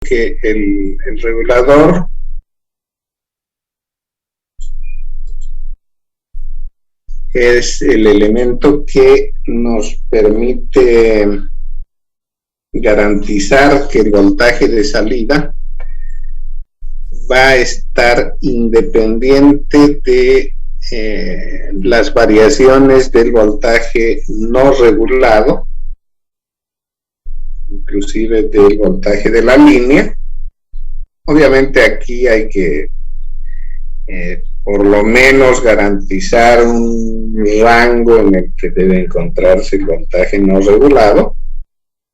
que el regulador es el elemento que nos permite garantizar que el voltaje de salida va a estar independiente de las variaciones del voltaje no regulado, inclusive del voltaje de la línea. Obviamente aquí hay que por lo menos garantizar un rango en el que debe encontrarse el voltaje no regulado,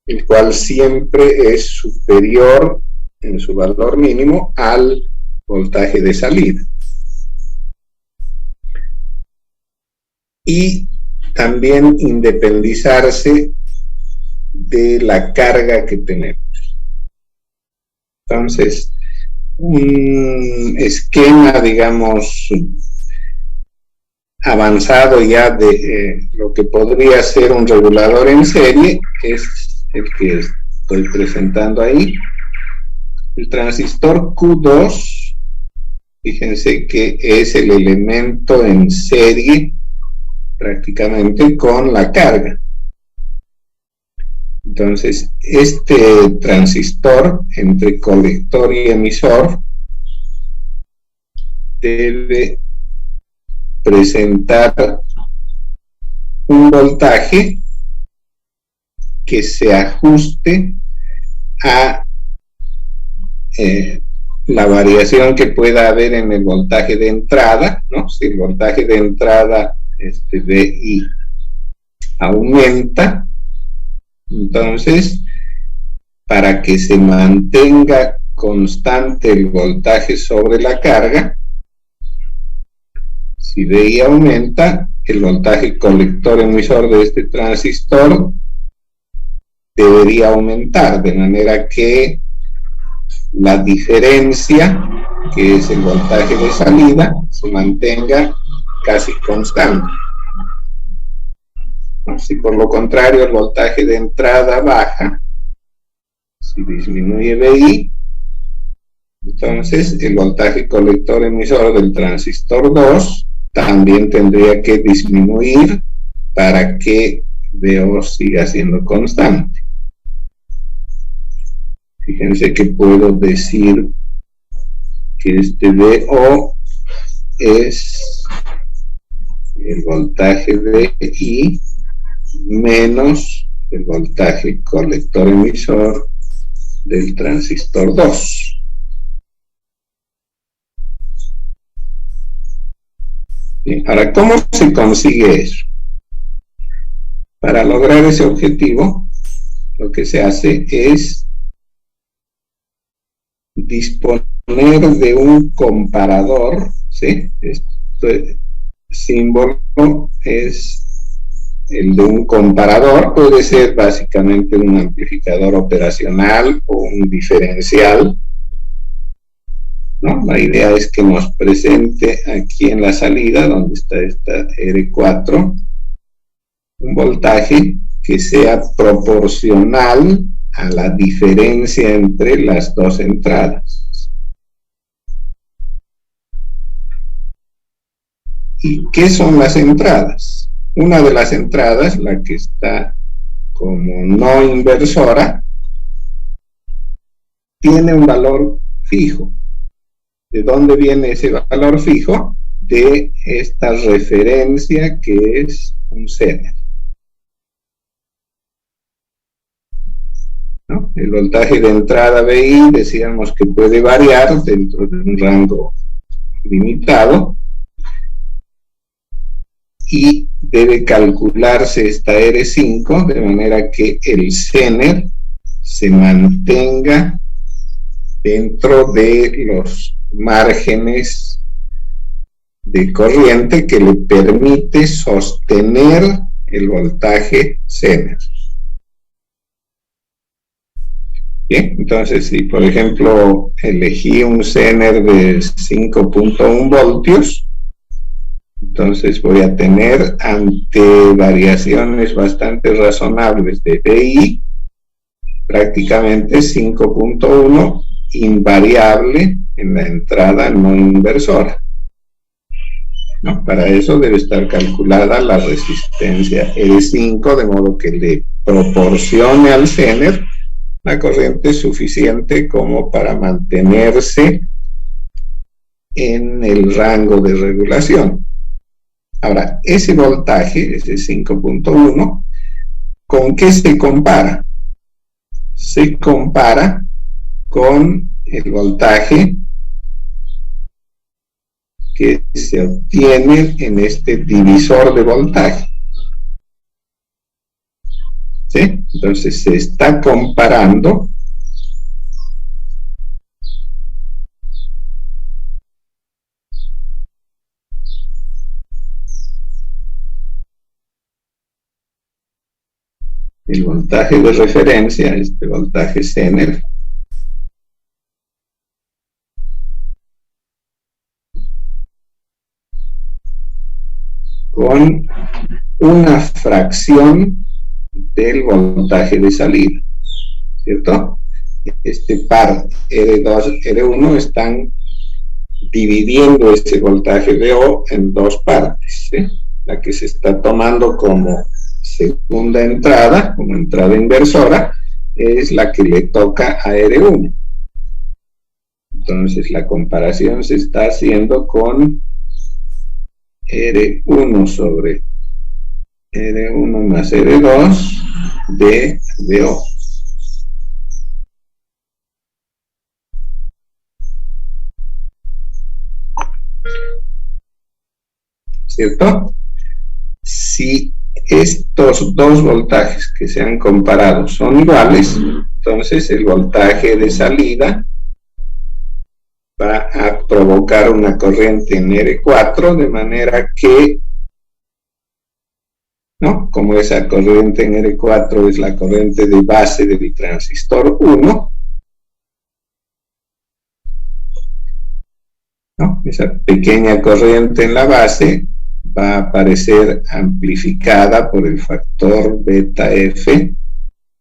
el cual siempre es superior en su valor mínimo al voltaje de salida. Y también independizarse de la carga que tenemos. Entonces, un esquema, digamos, avanzado ya de lo que podría ser un regulador en serie es el que estoy presentando ahí. El transistor Q2, fíjense que es el elemento en serie prácticamente con la carga. Entonces, este transistor entre colector y emisor debe presentar un voltaje que se ajuste a la variación que pueda haber en el voltaje de entrada, ¿no? Si el voltaje de entrada VI aumenta, entonces, para que se mantenga constante el voltaje sobre la carga, si VI aumenta, el voltaje colector-emisor de este transistor debería aumentar, de manera que la diferencia, que es el voltaje de salida, se mantenga casi constante. Si por lo contrario el voltaje de entrada baja, si disminuye VI, entonces el voltaje colector-emisor del transistor 2 también tendría que disminuir para que VO siga siendo constante. Fíjense que puedo decir que este VO es el voltaje VI menos el voltaje colector-emisor del transistor 2. Bien, ahora, ¿cómo se consigue eso? Para lograr ese objetivo, lo que se hace es disponer de un comparador, ¿sí? Este símbolo es el de un comparador, puede ser básicamente un amplificador operacional o un diferencial, ¿no? La idea es que nos presente aquí en la salida, donde está esta R4, un voltaje que sea proporcional a la diferencia entre las dos entradas. ¿Y qué son las entradas? Una de las entradas, la que está como no inversora, tiene un valor fijo. ¿De dónde viene ese valor fijo? De esta referencia que es un Zener, ¿no? El voltaje de entrada VI decíamos que puede variar dentro de un rango limitado y debe calcularse esta R5 de manera que el Zener se mantenga dentro de los márgenes de corriente que le permite sostener el voltaje Zener. Bien, entonces si por ejemplo elegí un Zener de 5.1 voltios, entonces voy a tener, ante variaciones bastante razonables de VI, prácticamente 5.1 invariable en la entrada no inversora, ¿no? Para eso debe estar calculada la resistencia R5, de modo que le proporcione al Zener la corriente suficiente como para mantenerse en el rango de regulación. Ahora, ese voltaje, ese 5.1, ¿con qué se compara? Se compara con el voltaje que se obtiene en este divisor de voltaje. ¿Sí? Entonces se está comparando el voltaje de referencia, este voltaje Zener, con una fracción del voltaje de salida, ¿cierto? Este par R2, R1 están dividiendo ese voltaje VO en dos partes, ¿sí? La que se está tomando como segunda entrada, como entrada inversora, es la que le toca a R1. Entonces la comparación se está haciendo con R1 sobre R1 más R2 de VO. ¿Cierto? Si estos dos voltajes que se han comparado son iguales, entonces el voltaje de salida va a provocar una corriente en R4, de manera que, ¿no? Como esa corriente en R4 es la corriente de base del transistor 1, ¿no? Esa pequeña corriente en la base va a aparecer amplificada por el factor beta F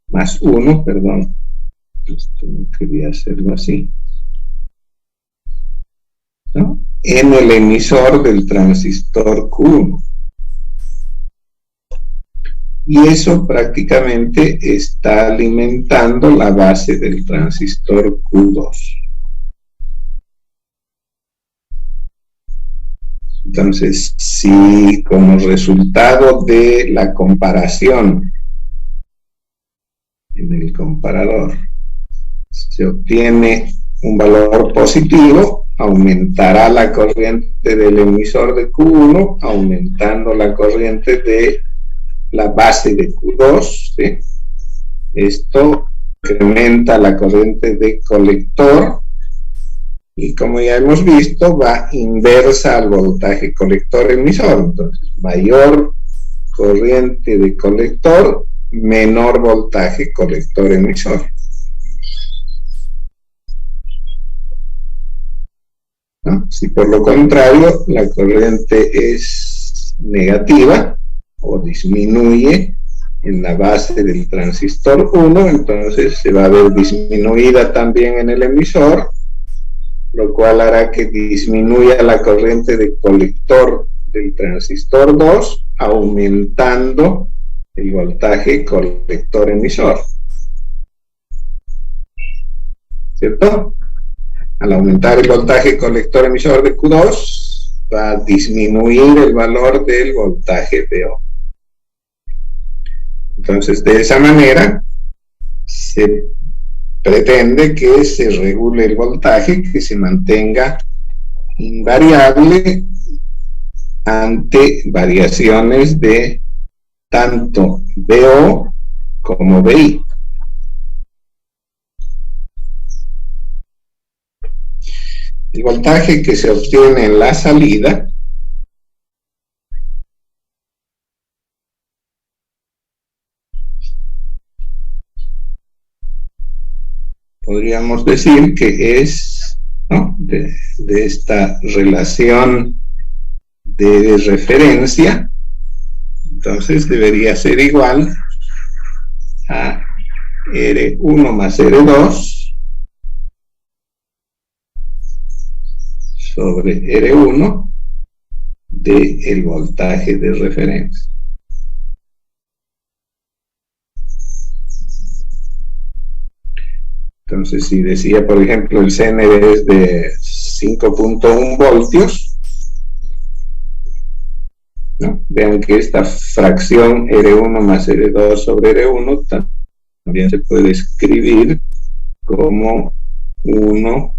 más 1, perdón, esto no quería hacerlo así, ¿no? En el emisor del transistor Q1. Y eso prácticamente está alimentando la base del transistor Q2. Entonces, si como resultado de la comparación en el comparador se obtiene un valor positivo, aumentará la corriente del emisor de Q1, aumentando la corriente de la base de Q2, ¿sí? Esto incrementa la corriente de colector y, como ya hemos visto, va inversa al voltaje colector emisor. Entonces, mayor corriente de colector, menor voltaje colector emisor, ¿no? Si por lo contrario la corriente es negativa o disminuye en la base del transistor 1, entonces se va a ver disminuida también en el emisor, lo cual hará que disminuya la corriente de colector del transistor 2, aumentando el voltaje colector emisor, ¿cierto? Al aumentar el voltaje colector emisor de Q2, va a disminuir el valor del voltaje VO. Entonces, de esa manera, se pretende que se regule el voltaje, que se mantenga invariable ante variaciones de tanto VO como VI. El voltaje que se obtiene en la salida podríamos decir que es, ¿no?, de esta relación de referencia. Entonces debería ser igual a R1 más R2 sobre R1 del voltaje de referencia. Entonces, si decía, por ejemplo, el CNV es de 5.1 voltios, ¿no? Vean que esta fracción R1 más R2 sobre R1 también se puede escribir como 1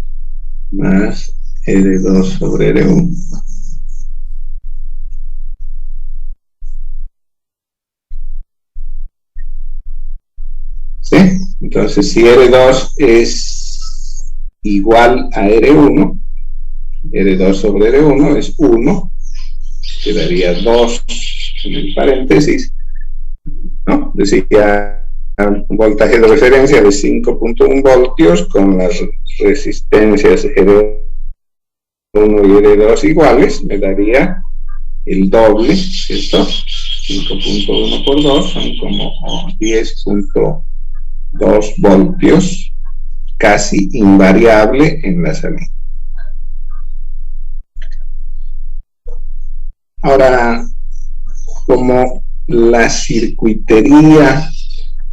más R2 sobre R1. ¿Sí? Entonces, si R2 es igual a R1, R2 sobre R1 es 1, quedaría 2 en el paréntesis, ¿no? Decía un voltaje de referencia de 5.1 voltios con las resistencias R1 y R2 iguales, me daría el doble, ¿cierto? 5.1 por 2 son como 10.2 voltios, casi invariable en la salida. Ahora, como la circuitería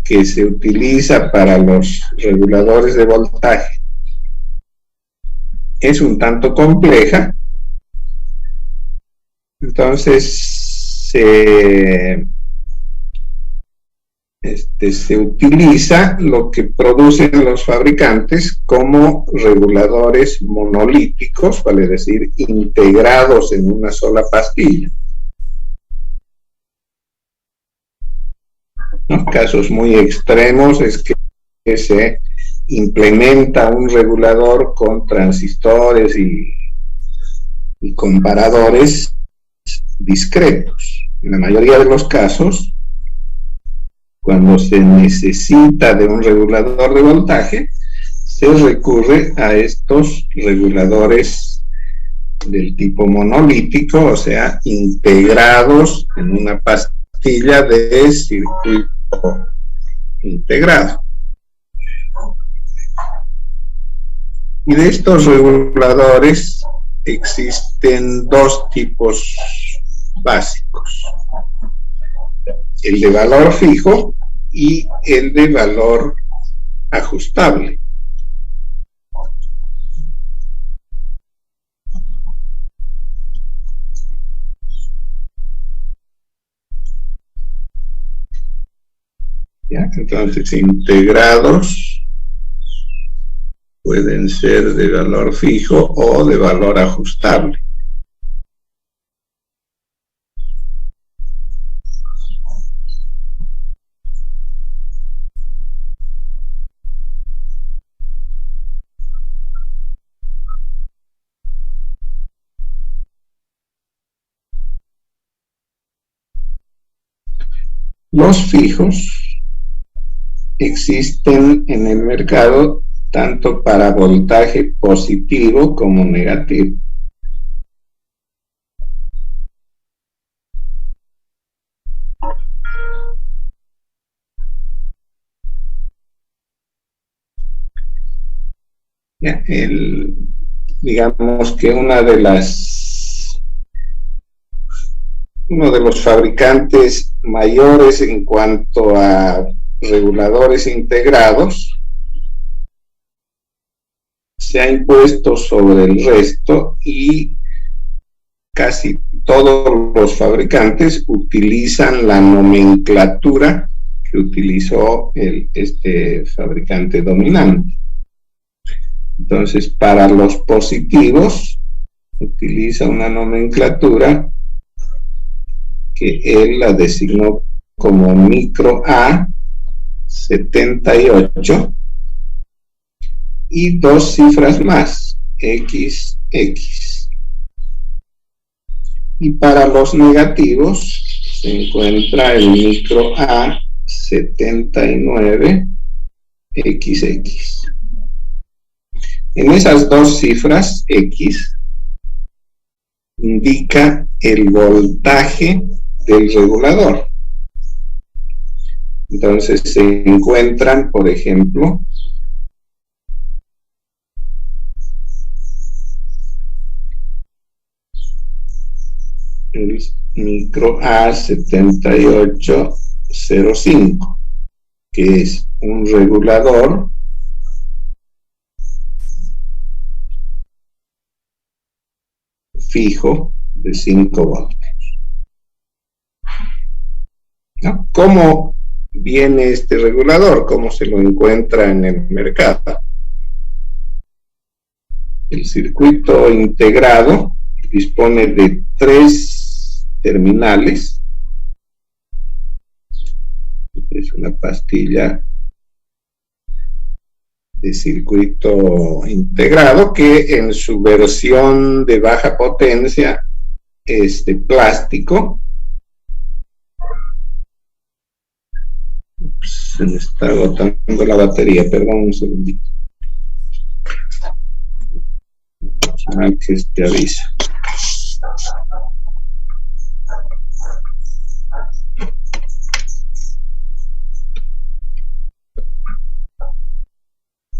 que se utiliza para los reguladores de voltaje es un tanto compleja, entonces se utiliza lo que producen los fabricantes como reguladores monolíticos, vale decir, integrados en una sola pastilla. ¿No? Casos muy extremos es que se implementa un regulador con transistores y comparadores discretos. En la mayoría de los casos, cuando se necesita de un regulador de voltaje, se recurre a estos reguladores del tipo monolítico, o sea, integrados en una pastilla de circuito integrado. Y de estos reguladores existen dos tipos básicos: el de valor fijo y el de valor ajustable. ¿Ya? Entonces, integrados pueden ser de valor fijo o de valor ajustable. Los fijos existen en el mercado tanto para voltaje positivo como negativo. Ya, digamos que uno de los fabricantes mayores en cuanto a reguladores integrados se ha impuesto sobre el resto y casi todos los fabricantes utilizan la nomenclatura que utilizó este fabricante dominante. Entonces, para los positivos utiliza una nomenclatura que él la designó como micro A 78 y dos cifras más, XX. Y para los negativos se encuentra el micro A 79 XX. En esas dos cifras X indica el voltaje del regulador. Entonces se encuentran, por ejemplo, el micro A7805, que es un regulador fijo de 5 voltios. ¿No? ¿Cómo viene este regulador? ¿Cómo se lo encuentra en el mercado? El circuito integrado dispone de 3 terminales. Es una pastilla de circuito integrado que en su versión de baja potencia es de plástico. Se me está agotando la batería, perdón un segundito. Que te avisa.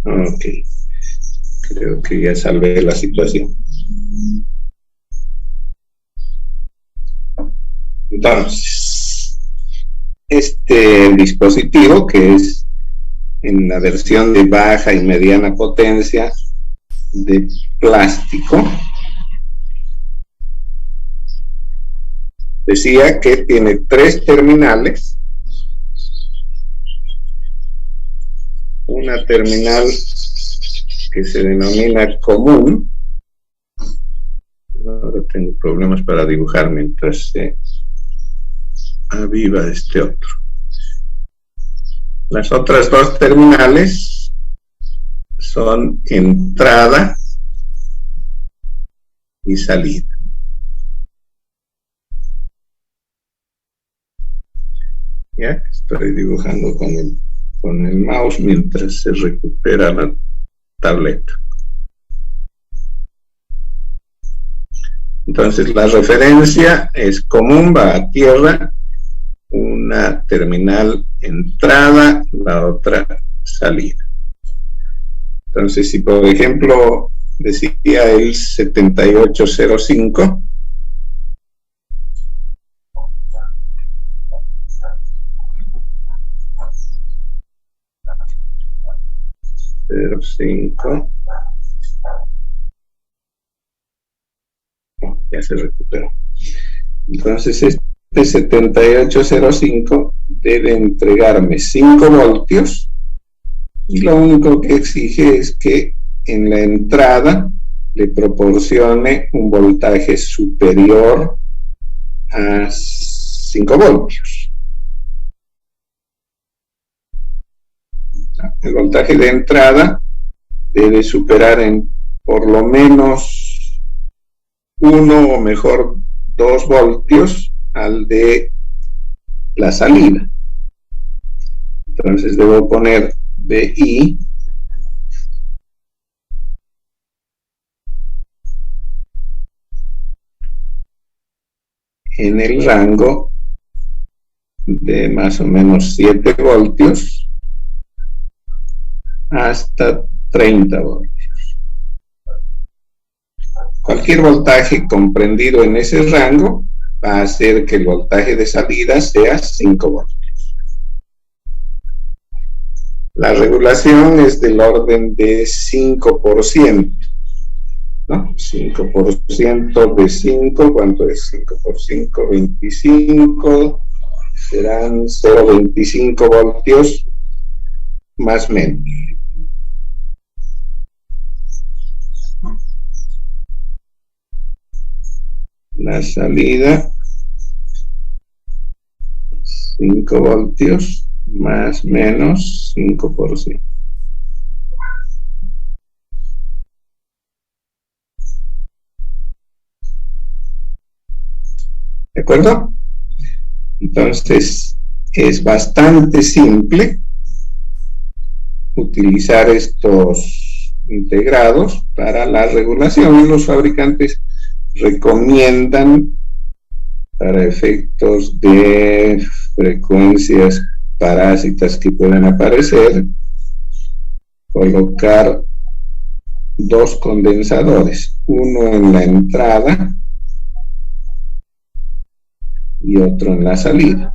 Ok, creo que ya salvé la situación. Entonces, este dispositivo, que es en la versión de baja y mediana potencia de plástico, decía que tiene 3 terminales. Una terminal que se denomina común. Ahora tengo problemas para dibujar mientras se aviva este otro. Las otras 2 terminales son entrada y salida. Ya estoy dibujando con el mouse mientras se recupera la tableta. Entonces la referencia es común, va a tierra, una terminal entrada, la otra salida. Entonces si por ejemplo decía el 7805, ya se recuperó. Entonces este 7805 debe entregarme 5 voltios y lo único que exige es que en la entrada le proporcione un voltaje superior a 5 voltios. El voltaje de entrada debe superar en por lo menos 1 o mejor 2 voltios al de la salida. Entonces debo poner VI en el rango de más o menos 7 voltios hasta 30 voltios. Cualquier voltaje comprendido en ese rango va a hacer que el voltaje de salida sea 5 voltios. La regulación es del orden de 5%, ¿no? 5% de 5, ¿cuánto es? 5 por 5, 25, serán 0,25 voltios más o menos. La salida 5 voltios más o menos 5%. ¿De acuerdo? Entonces es bastante simple utilizar estos integrados para la regulación. Los fabricantes recomiendan para efectos de frecuencias parásitas que puedan aparecer, colocar dos condensadores, uno en la entrada y otro en la salida.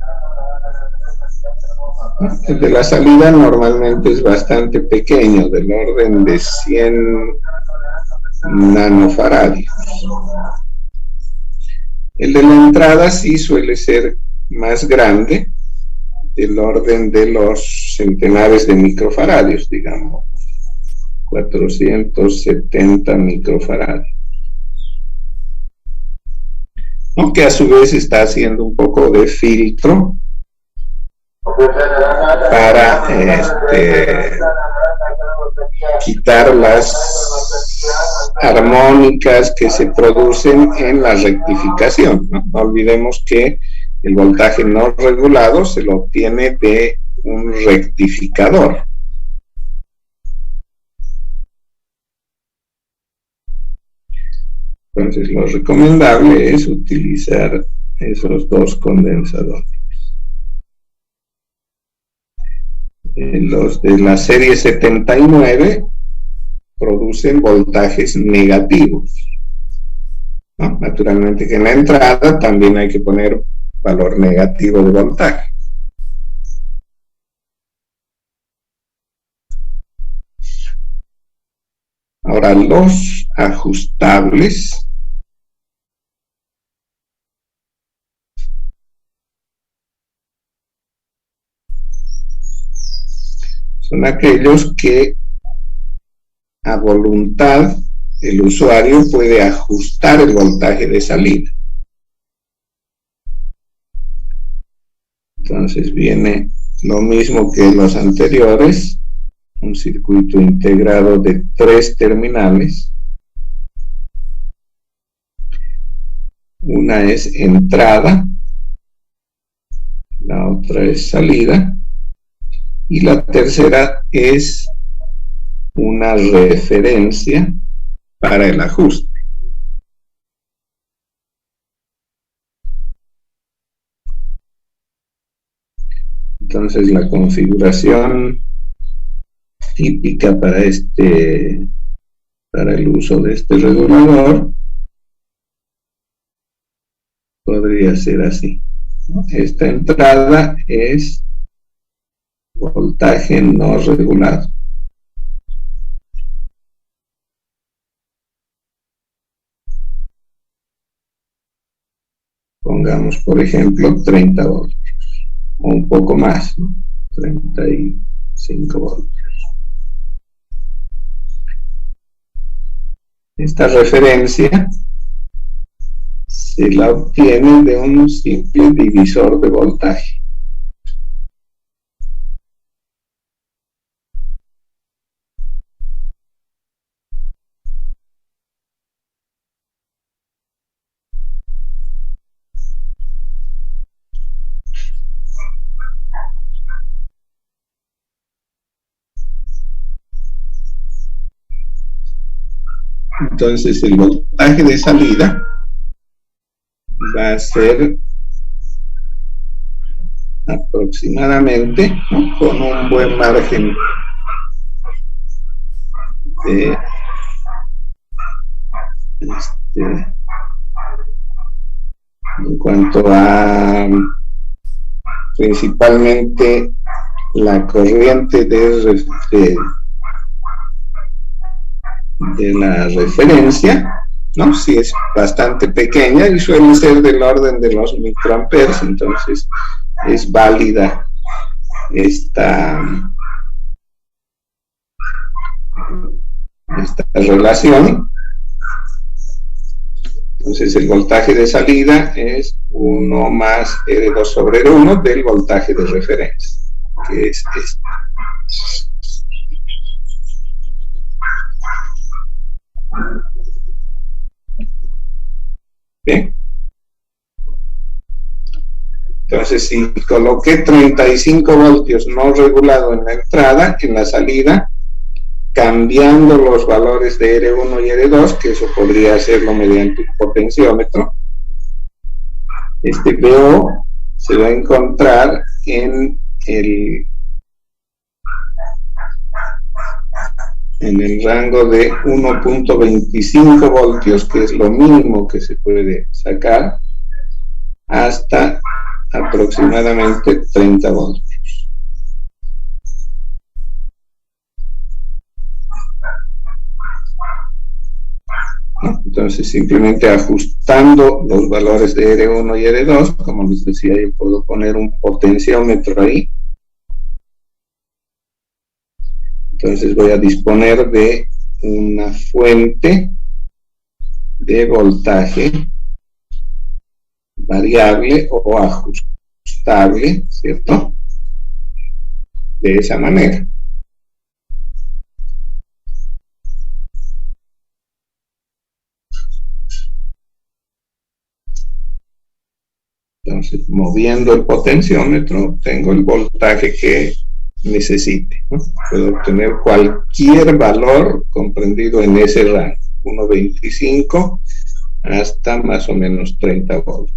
El de la salida normalmente es bastante pequeño, del orden de 100 nanofaradios. El de la entrada sí suele ser más grande, del orden de los centenares de microfaradios, digamos, 470 microfaradios. Aunque a su vez está haciendo un poco de filtro para quitar las armónicas que se producen en la rectificación, ¿no? No olvidemos que el voltaje no regulado se lo obtiene de un rectificador. Entonces, lo recomendable es utilizar esos dos condensadores. Los de la serie 79 producen voltajes negativos, ¿no? Naturalmente que en la entrada también hay que poner valor negativo de voltaje. Ahora, los ajustables son aquellos que a voluntad el usuario puede ajustar el voltaje de salida. Entonces viene lo mismo que los anteriores, un circuito integrado de 3 terminales. Una es entrada, la otra es salida, y la tercera es una referencia para el ajuste. Entonces la configuración típica para el uso de este regulador podría ser así. Esta entrada es voltaje no regulado. Pongamos, por ejemplo, 30 voltios, o un poco más, ¿no? 35 voltios. Esta referencia se la obtiene de un simple divisor de voltaje. Entonces el voltaje de salida va a ser aproximadamente, ¿no?, con un buen margen de en cuanto a principalmente la corriente de la referencia, ¿no? Si es bastante pequeña y suele ser del orden de los microamperes, entonces es válida esta relación. Entonces el voltaje de salida es 1 más R2 sobre R1 del voltaje de referencia, que es este. Bien. Entonces, si coloqué 35 voltios no regulado en la entrada, en la salida, cambiando los valores de R1 y R2, que eso podría hacerlo mediante un potenciómetro, VO se va a encontrar en en el rango de 1.25 voltios, que es lo mínimo que se puede sacar, hasta aproximadamente 30 voltios. Entonces, simplemente ajustando los valores de R1 y R2, como les decía, yo puedo poner un potenciómetro ahí. Entonces voy a disponer de una fuente de voltaje variable o ajustable, ¿cierto? De esa manera. Entonces, moviendo el potenciómetro, tengo el voltaje que necesite, ¿no? Puedo obtener cualquier valor comprendido en ese rango, 1.25 hasta más o menos 30 voltios.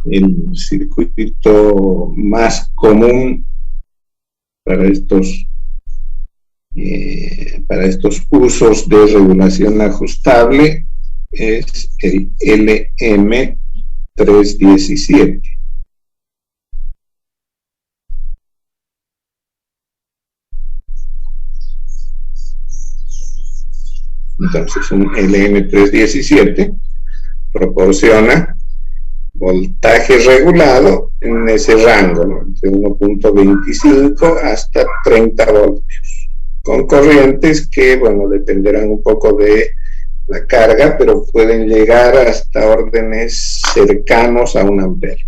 El circuito más común para estos usos de regulación ajustable es el LM317. Entonces, un LM317 proporciona voltaje regulado en ese rango, ¿no? Entre 1.25 hasta 30 voltios, con corrientes que, bueno, dependerán un poco de la carga, pero pueden llegar hasta órdenes cercanos a 1 ampere.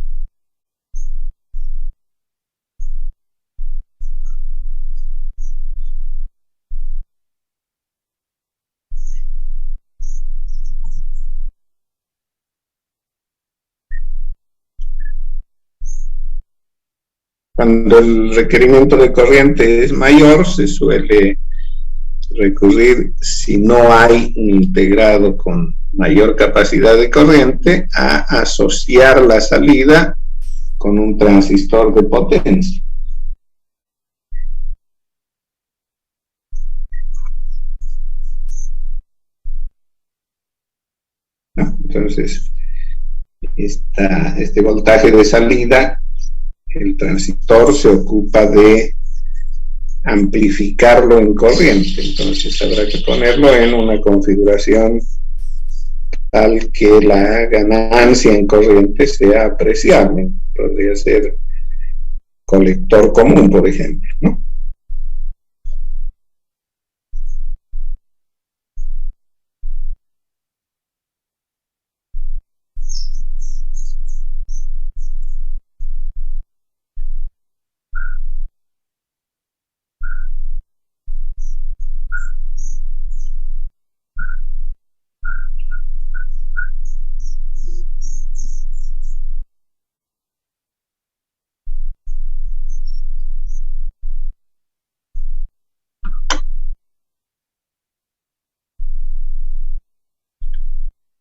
Cuando el requerimiento de corriente es mayor, se suele recurrir, si no hay un integrado con mayor capacidad de corriente, a asociar la salida con un transistor de potencia. ¿No? Entonces, este voltaje de salida, el transistor se ocupa de amplificarlo en corriente, entonces habrá que ponerlo en una configuración tal que la ganancia en corriente sea apreciable. Podría ser colector común, por ejemplo, ¿no?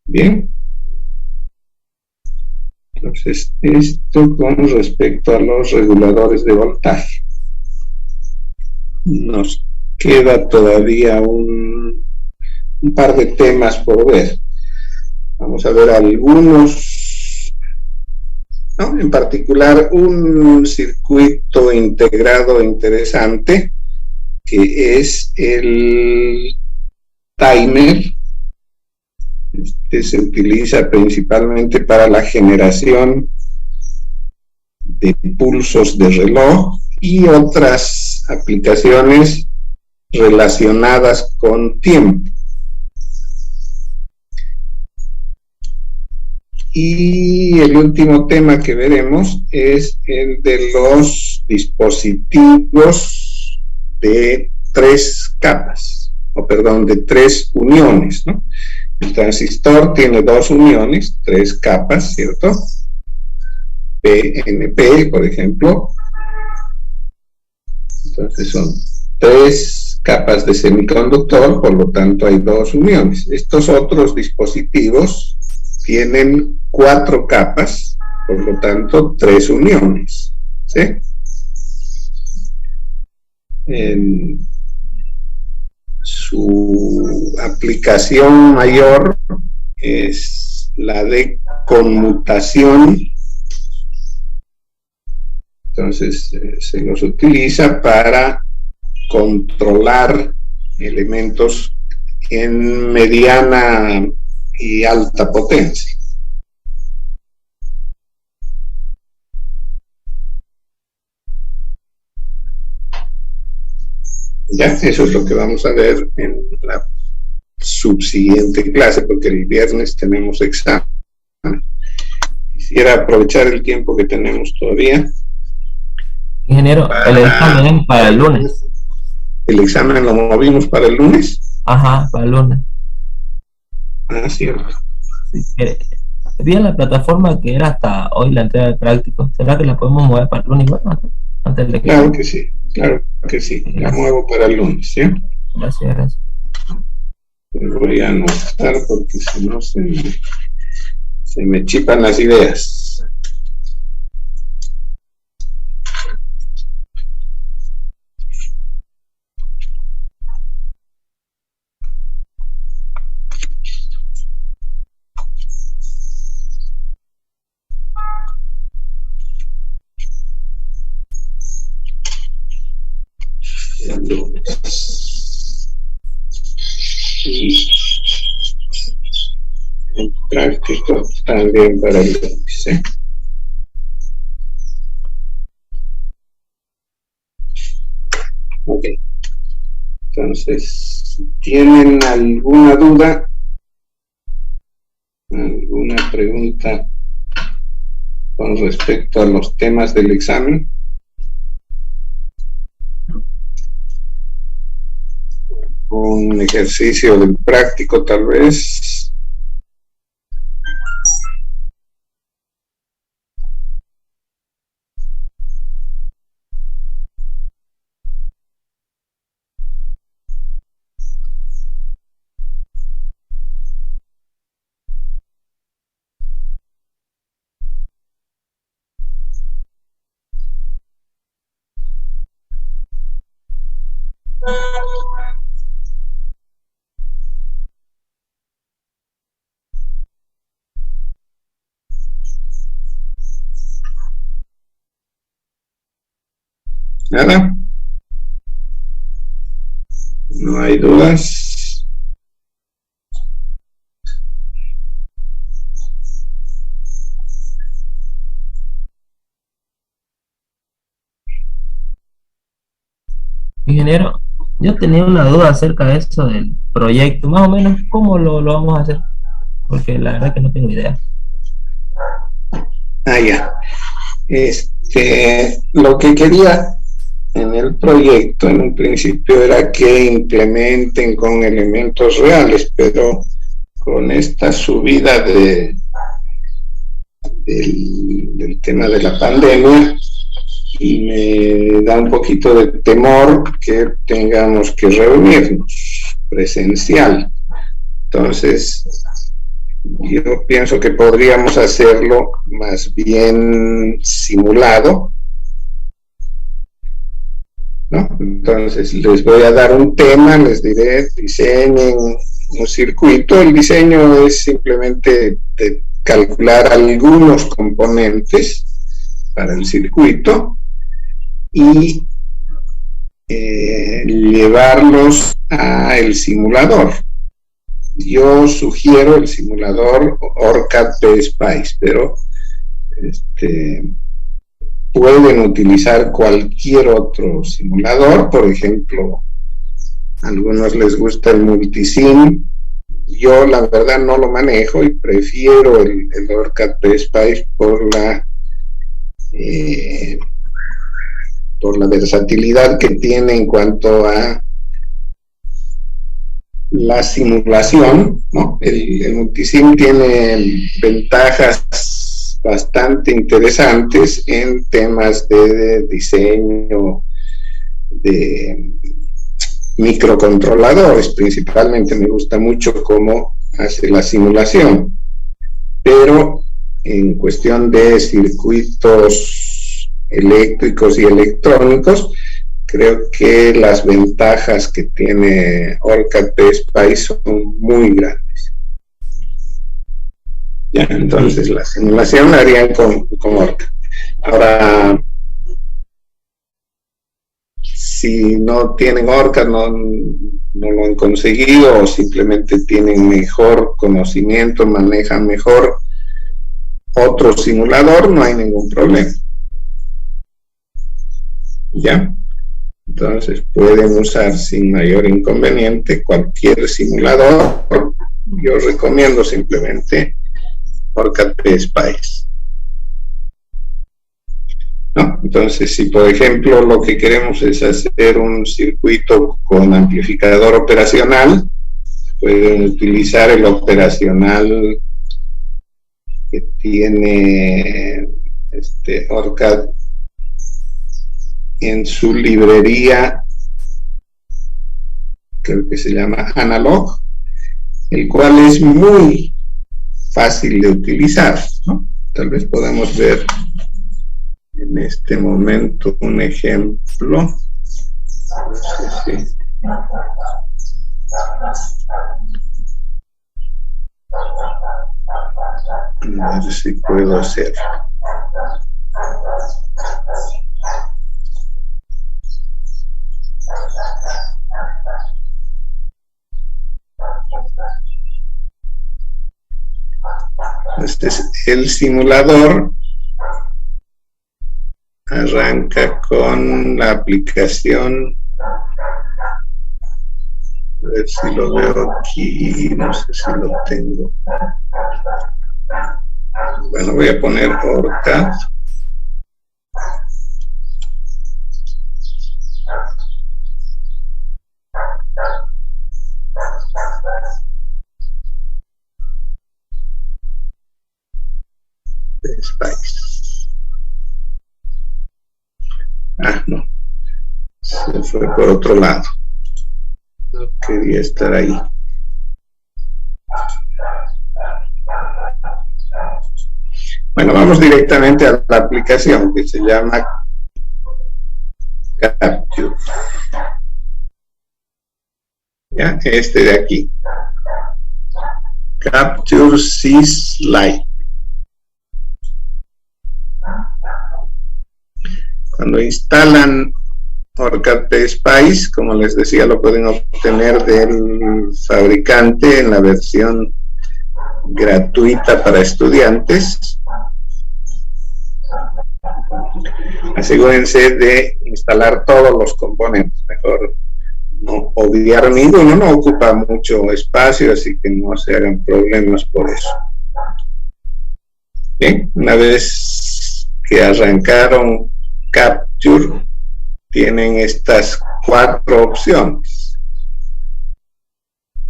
Bien. Entonces, esto con respecto a los reguladores de voltaje. Nos queda todavía un par de temas por ver. Vamos a ver algunos, ¿no? En particular, un circuito integrado interesante, que es el timer. Este se utiliza principalmente para la generación de pulsos de reloj y otras aplicaciones relacionadas con tiempo. Y el último tema que veremos es el de los dispositivos de 3 capas, de 3 uniones, ¿no? El transistor tiene 2 uniones, 3 capas, ¿cierto? PNP, por ejemplo. Entonces son 3 capas de semiconductor, por lo tanto hay 2 uniones. Estos otros dispositivos tienen 4 capas, por lo tanto 3 uniones, ¿sí? Su aplicación mayor es la de conmutación. Entonces se los utiliza para controlar elementos en mediana y alta potencia. Ya, eso es lo que vamos a ver en la subsiguiente clase, porque el viernes tenemos examen. Quisiera aprovechar el tiempo que tenemos todavía. Ingeniero, el examen para el lunes. ¿El examen lo movimos para el lunes? Ajá, para el lunes. Ah, cierto. Sí, vi en la plataforma que era hasta hoy la entrega de prácticos. ¿Será que la podemos mover para el lunes igual? Antes de que... Claro que sí, claro que sí. La muevo para el lunes, ¿sí? Gracias, gracias. Lo voy a anotar porque si no se me chipan las ideas. Y el práctico también para el lunes, ¿eh? Ok. Entonces, ¿tienen alguna duda? ¿Alguna pregunta con respecto a los temas del examen? Un ejercicio del práctico, tal vez. ¿Nada? ¿No hay dudas? Ingeniero, yo tenía una duda acerca de eso del proyecto. Más o menos, ¿cómo lo vamos a hacer? Porque la verdad que no tengo idea. Ah, ya. Lo que quería en el proyecto en un principio era que implementen con elementos reales, pero con esta subida del tema de la pandemia, me da un poquito de temor que tengamos que reunirnos presencial. Entonces, yo pienso que podríamos hacerlo más bien simulado, ¿no? Entonces les voy a dar un tema, les diré, diseñen un circuito. El diseño es simplemente de calcular algunos componentes para el circuito y llevarlos al simulador. Yo sugiero el simulador OrCAD PSpice, pero pueden utilizar cualquier otro simulador. Por ejemplo, a algunos les gusta el Multisim. Yo la verdad no lo manejo y prefiero el OrCAD PSpice por la versatilidad que tiene en cuanto a la simulación, ¿no? El Multisim tiene ventajas bastante interesantes en temas de diseño, de microcontroladores. Principalmente me gusta mucho cómo hace la simulación, pero en cuestión de circuitos eléctricos y electrónicos, creo que las ventajas que tiene OrCAD PSpice son muy grandes. Ya, entonces la simulación la harían con OrCAD. Ahora, si no tienen OrCAD, no lo han conseguido, o simplemente tienen mejor conocimiento, manejan mejor otro simulador, no hay ningún problema. ¿Ya? Entonces pueden usar sin mayor inconveniente cualquier simulador. Yo recomiendo simplemente OrCAD PSpice. ¿No? Entonces, si por ejemplo lo que queremos es hacer un circuito con amplificador operacional, pueden utilizar el operacional que tiene OrCAD en su librería, creo que se llama Analog, el cual es muy fácil de utilizar, ¿no? Tal vez podamos ver en este momento un ejemplo. No sé si... A ver si puedo hacer. Este es el simulador. Arranca con la aplicación. A ver si lo veo aquí. No sé si lo tengo. Bueno, voy a poner OrCAD. PSpice. Ah, no. Se fue por otro lado. No quería estar ahí. Bueno, vamos directamente a la aplicación que se llama Capture. ¿Ya? Este de aquí. Capture Sys Lite. Cuando instalan OrCAD PSpice, como les decía, lo pueden obtener del fabricante en la versión gratuita para estudiantes. Asegúrense de instalar todos los componentes, mejor no obviar ninguno, no ocupa mucho espacio, así que no se hagan problemas por eso. Bien, una vez que arrancaron Capture, tienen estas 4 opciones: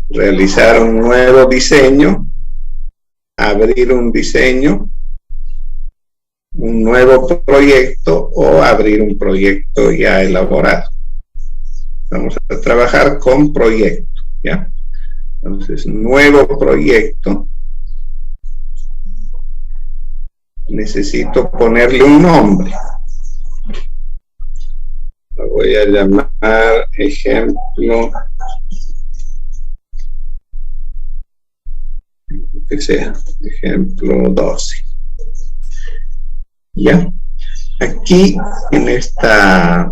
realizar un nuevo diseño, abrir un diseño, un nuevo proyecto o abrir un proyecto ya elaborado. Vamos a trabajar con proyecto, ¿ya? Entonces, nuevo proyecto. Necesito ponerle un nombre. Lo voy a llamar ejemplo, que sea, ejemplo 12. ¿Ya? Aquí en esta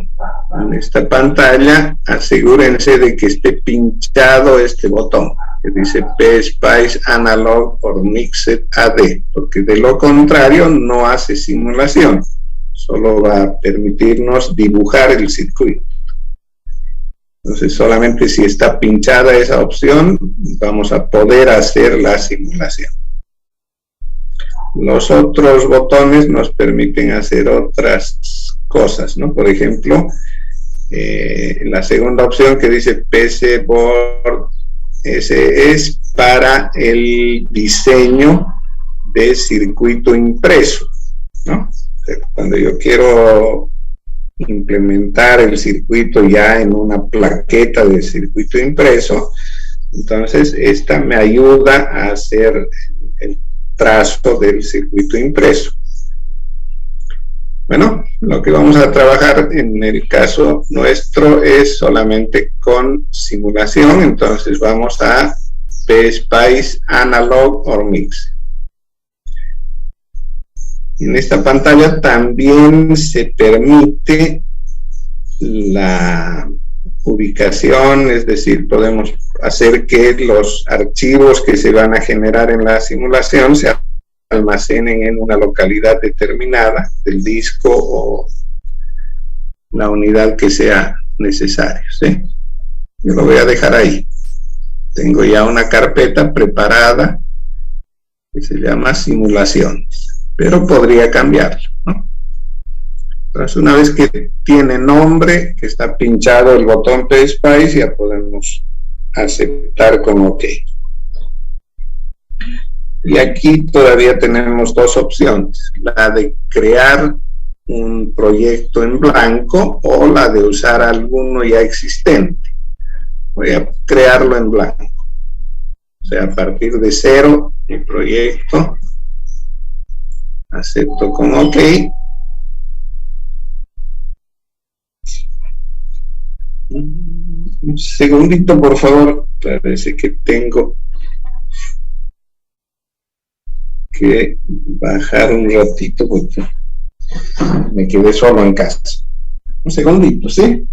pantalla, asegúrense de que esté pinchado este botón que dice PSpice Analog or Mixed AD, porque de lo contrario no hace simulación, solo va a permitirnos dibujar el circuito. Entonces, solamente si está pinchada esa opción, vamos a poder hacer la simulación. Los otros botones nos permiten hacer otras cosas, ¿no? Por ejemplo, la segunda opción que dice PC Board, ese es para el diseño de circuito impreso, ¿no? Cuando yo quiero implementar el circuito ya en una plaqueta de circuito impreso. Entonces, esta me ayuda a hacer el trazo del circuito impreso. Bueno, lo que vamos a trabajar en el caso nuestro es solamente con simulación, entonces vamos a PSpice Analog or Mix. En esta pantalla también se permite la ubicación, es decir, podemos hacer que los archivos que se van a generar en la simulación se almacenen en una localidad determinada del disco o la unidad que sea necesario, ¿sí? Yo lo voy a dejar ahí. Tengo ya una carpeta preparada que se llama simulaciones, pero podría cambiarlo, ¿no? Entonces, una vez que tiene nombre, que está pinchado el botón PSpice, ya podemos aceptar con OK. Y aquí todavía tenemos dos opciones, la de crear un proyecto en blanco o la de usar alguno ya existente. Voy a crearlo en blanco. O sea, a partir de cero, mi proyecto, acepto con OK. Un segundito, por favor, parece que tengo que bajar un ratito porque me quedé solo en casa. Un segundito, ¿sí?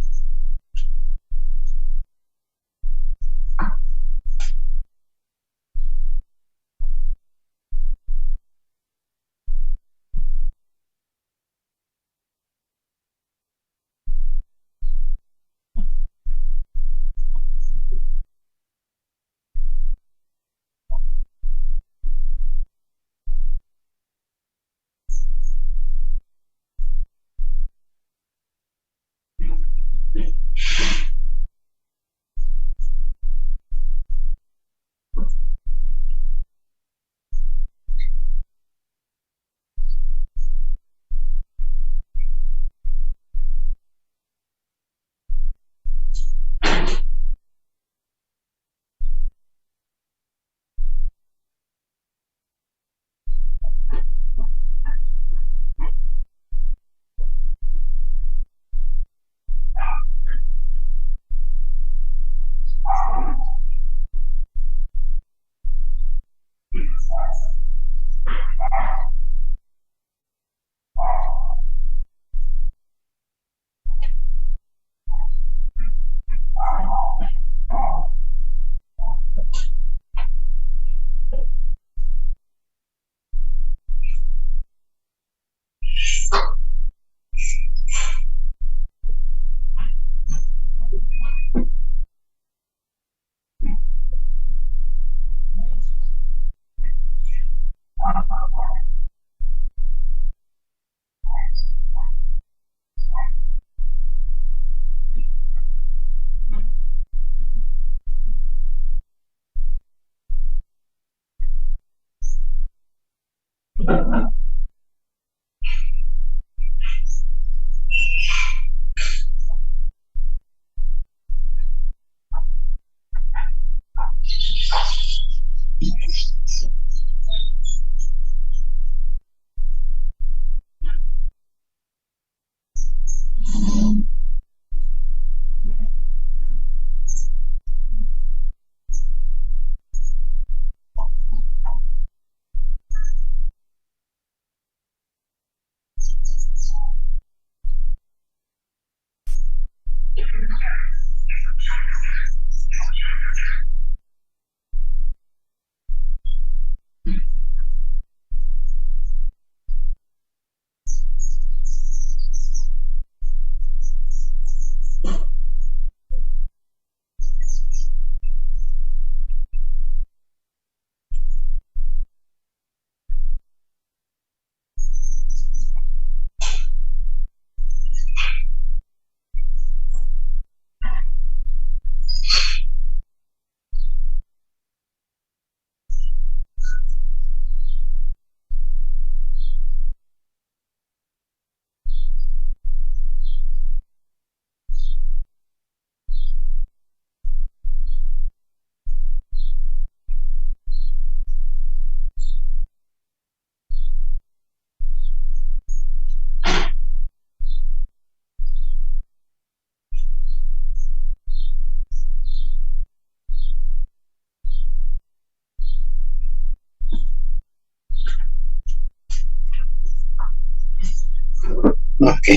Ok,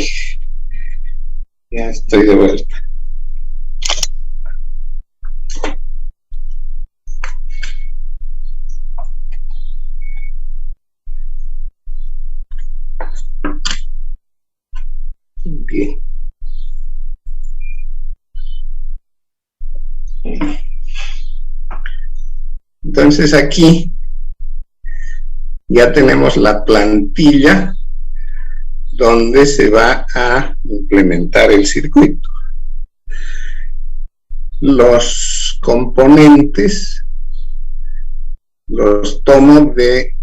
ya estoy de vuelta. Bien. Entonces aquí ya tenemos la plantilla donde se va a implementar el circuito. Los componentes los tomo de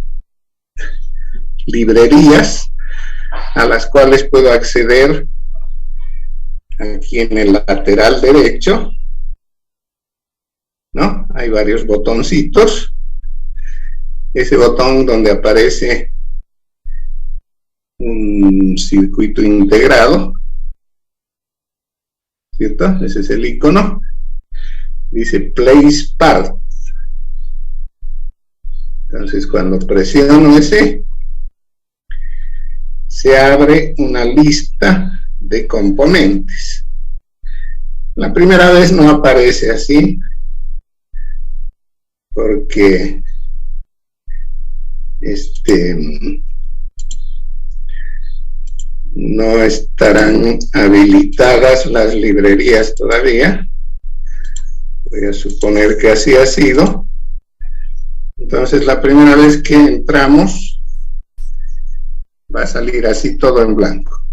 librerías a las cuales puedo acceder aquí en el lateral derecho, ¿no? Hay varios botoncitos. Ese botón donde aparece un circuito integrado, ¿cierto? Ese es el icono. Dice Place Part. Entonces, cuando presiono ese, se abre una lista de componentes. La primera vez no aparece así, porque no estarán habilitadas las librerías todavía. Voy a suponer que así ha sido. Entonces, la primera vez que entramos, va a salir así todo en blanco.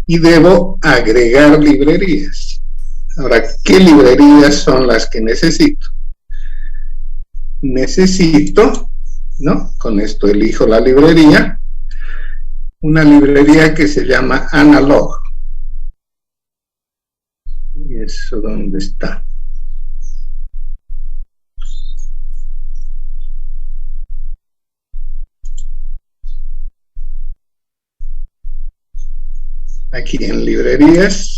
Y debo agregar librerías. Ahora, ¿qué librerías son las que necesito? Necesito, ¿no? Con esto elijo la librería. Una librería que se llama Analog. ¿Y eso dónde está? Aquí en librerías,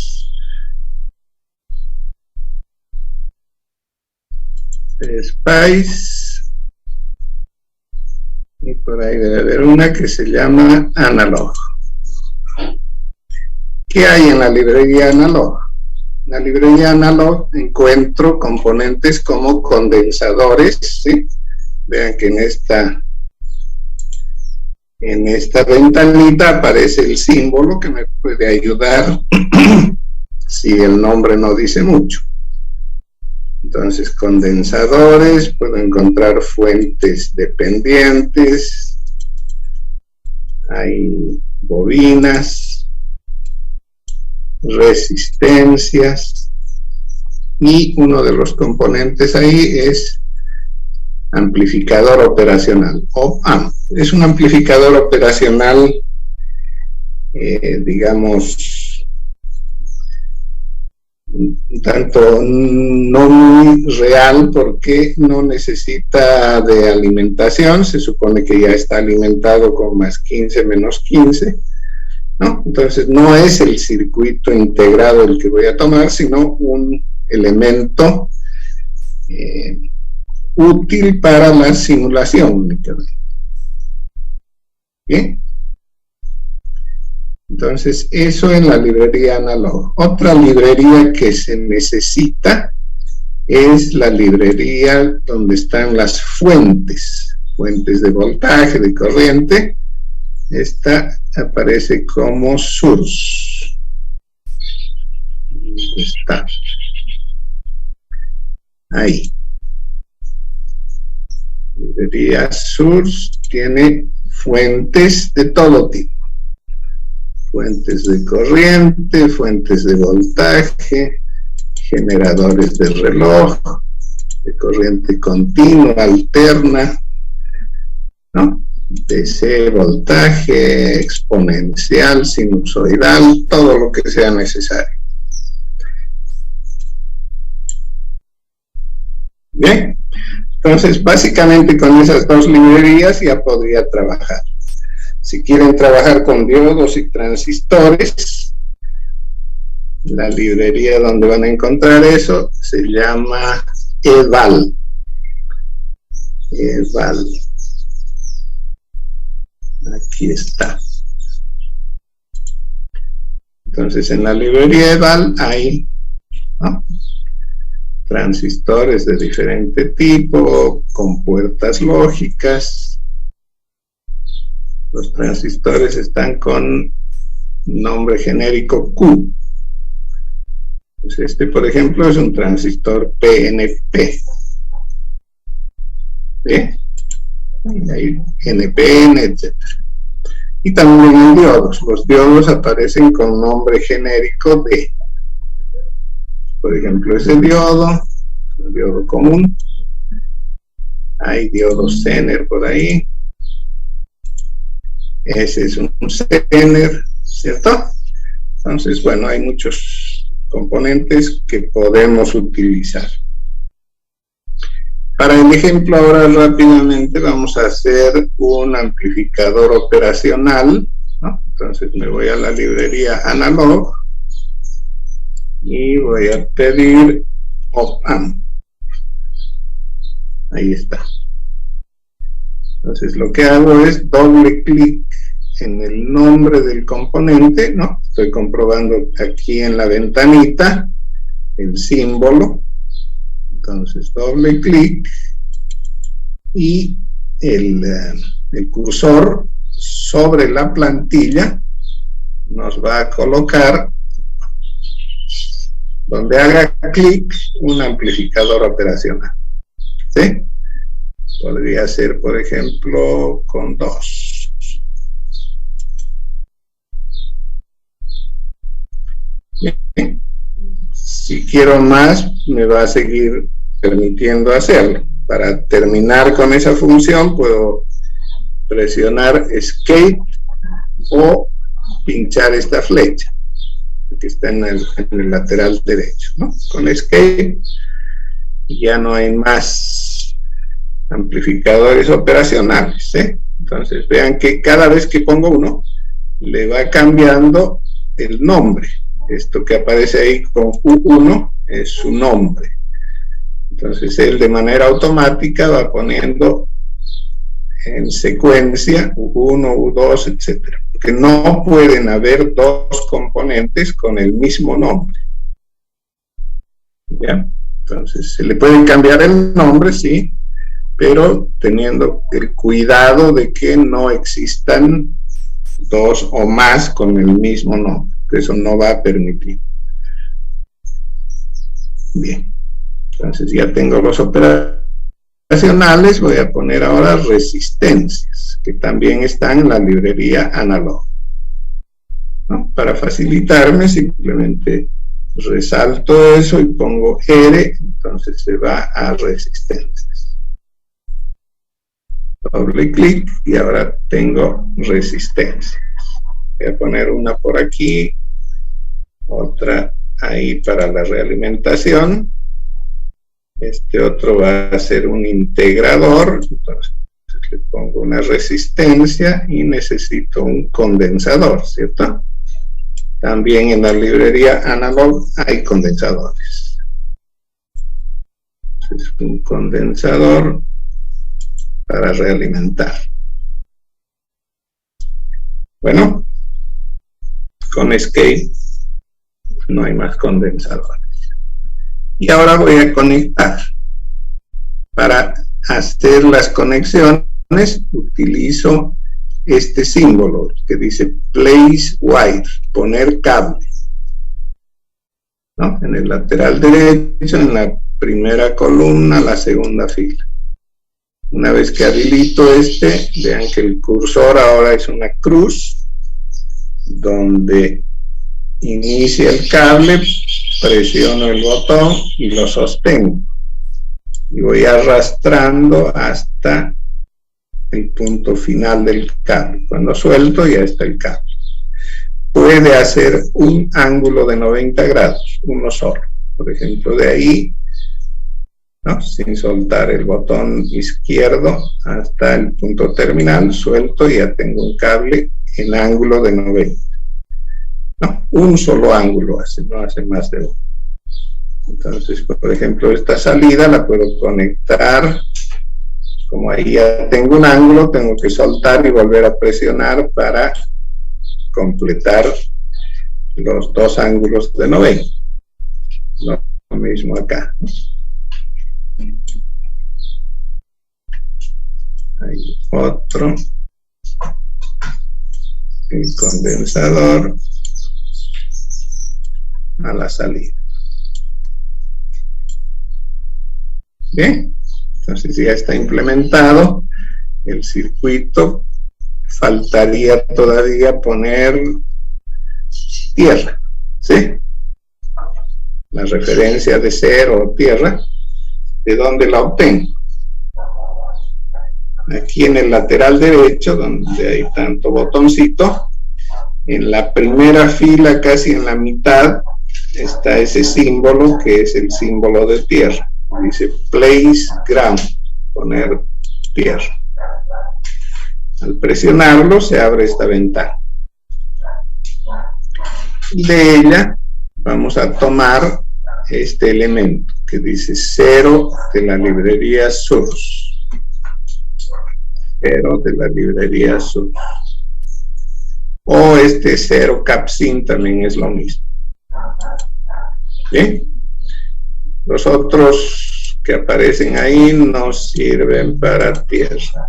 Spice, y por ahí debe haber una que se llama Analog. ¿Qué hay en la librería Analog? En la librería Analog encuentro componentes como condensadores, ¿sí? Vean que en esta ventanita aparece el símbolo que me puede ayudar si el nombre no dice mucho. Entonces, condensadores, puedo encontrar fuentes dependientes, hay bobinas, resistencias, y uno de los componentes ahí es amplificador operacional, op-amp. Es un amplificador operacional, digamos, un tanto no muy real, porque no necesita de alimentación. Se supone que ya está alimentado con más 15 menos 15, ¿no? Entonces no es el circuito integrado el que voy a tomar, sino un elemento útil para la simulación únicamente. Bien. Entonces, eso en la librería Analog. Otra librería que se necesita es la librería donde están las fuentes de voltaje, de corriente. Esta aparece como source. ¿Dónde está? Ahí. Librería source tiene fuentes de todo tipo. Fuentes de corriente, fuentes de voltaje, generadores de reloj, de corriente continua, alterna, ¿no? DC, voltaje, exponencial, sinusoidal, todo lo que sea necesario. Bien, entonces básicamente con esas dos librerías ya podría trabajar. Si quieren trabajar con diodos y transistores, la librería donde van a encontrar eso se llama EVAL. EVAL. Aquí está. Entonces en la librería EVAL hay, ¿no?, transistores de diferente tipo, con puertas lógicas. Los transistores están con nombre genérico Q. Pues este, por ejemplo, es un transistor PNP. ¿Sí? Y hay NPN, etc. Y también hay diodos. Los diodos aparecen con nombre genérico D. Por ejemplo, ese diodo, un diodo común. Hay diodos Zener por ahí. Ese es un Zener, ¿cierto? Entonces, bueno, hay muchos componentes que podemos utilizar. Para el ejemplo ahora rápidamente vamos a hacer un amplificador operacional, ¿no? Entonces me voy a la librería Analog y voy a pedir op-amp. Ahí está. Entonces lo que hago es doble clic en el nombre del componente, ¿no? Estoy comprobando aquí en la ventanita el símbolo. Entonces doble clic y el cursor sobre la plantilla nos va a colocar, donde haga clic, un amplificador operacional. ¿Sí? Podría ser, por ejemplo, con 2. Bien. Si quiero más, me va a seguir permitiendo hacerlo. Para terminar con esa función, puedo presionar Escape o pinchar esta flecha que está en el lateral derecho, ¿no? Con Escape ya no hay más amplificadores operacionales, ¿eh? Entonces vean que cada vez que pongo uno, le va cambiando el nombre. Esto que aparece ahí con U1 es su nombre. Entonces él de manera automática va poniendo en secuencia U1, U2, etc. Porque no pueden haber dos componentes con el mismo nombre. ¿Ya? Entonces se le pueden cambiar el nombre, sí, pero teniendo el cuidado de que no existan dos o más con el mismo nombre. Eso no va a permitir. Bien, entonces ya tengo los operacionales. Voy a poner ahora resistencias, que también están en la librería Analog, ¿no? Para facilitarme, simplemente resalto eso y pongo R, entonces se va a resistencias. Doble clic y ahora tengo resistencias. Voy a poner una por aquí, otra ahí para la realimentación. Este otro va a ser un integrador, entonces le pongo una resistencia y necesito un condensador, ¿cierto? También en la librería Analog hay condensadores. Entonces, un condensador para realimentar. Bueno, con Escape no hay más condensadores. Y ahora voy a conectar. Para hacer las conexiones utilizo este símbolo que dice place wire, poner cable, ¿no? En el lateral derecho, en la primera columna, la segunda fila. Una vez que habilito este, vean que el cursor ahora es una cruz, donde inicia el cable, presiono el botón y lo sostengo. Y voy arrastrando hasta el punto final del cable. Cuando suelto, ya está el cable. Puede hacer un ángulo de 90 grados, uno solo. Por ejemplo, de ahí, ¿no?, sin soltar el botón izquierdo hasta el punto terminal, suelto y ya tengo un cable en ángulo de 90. No, un solo ángulo hace, no hace más de uno. Entonces, por ejemplo, esta salida la puedo conectar. Como ahí ya tengo un ángulo, tengo que soltar y volver a presionar para completar los dos ángulos de 90. Lo mismo acá. Hay otro. El condensador a la salida. Bien, entonces ya está implementado el circuito. Faltaría todavía poner tierra, ¿sí? La referencia de cero o tierra, ¿de dónde la obtengo? Aquí en el lateral derecho, donde hay tanto botoncito, en la primera fila, casi en la mitad, está ese símbolo que es el símbolo de tierra. Dice place ground, poner tierra. Al presionarlo se abre esta ventana. De ella vamos a tomar este elemento que dice 0 de la librería source. 0 de la librería source. O este 0 capsin también es lo mismo. ¿Bien? Los otros que aparecen ahí no sirven para tierra.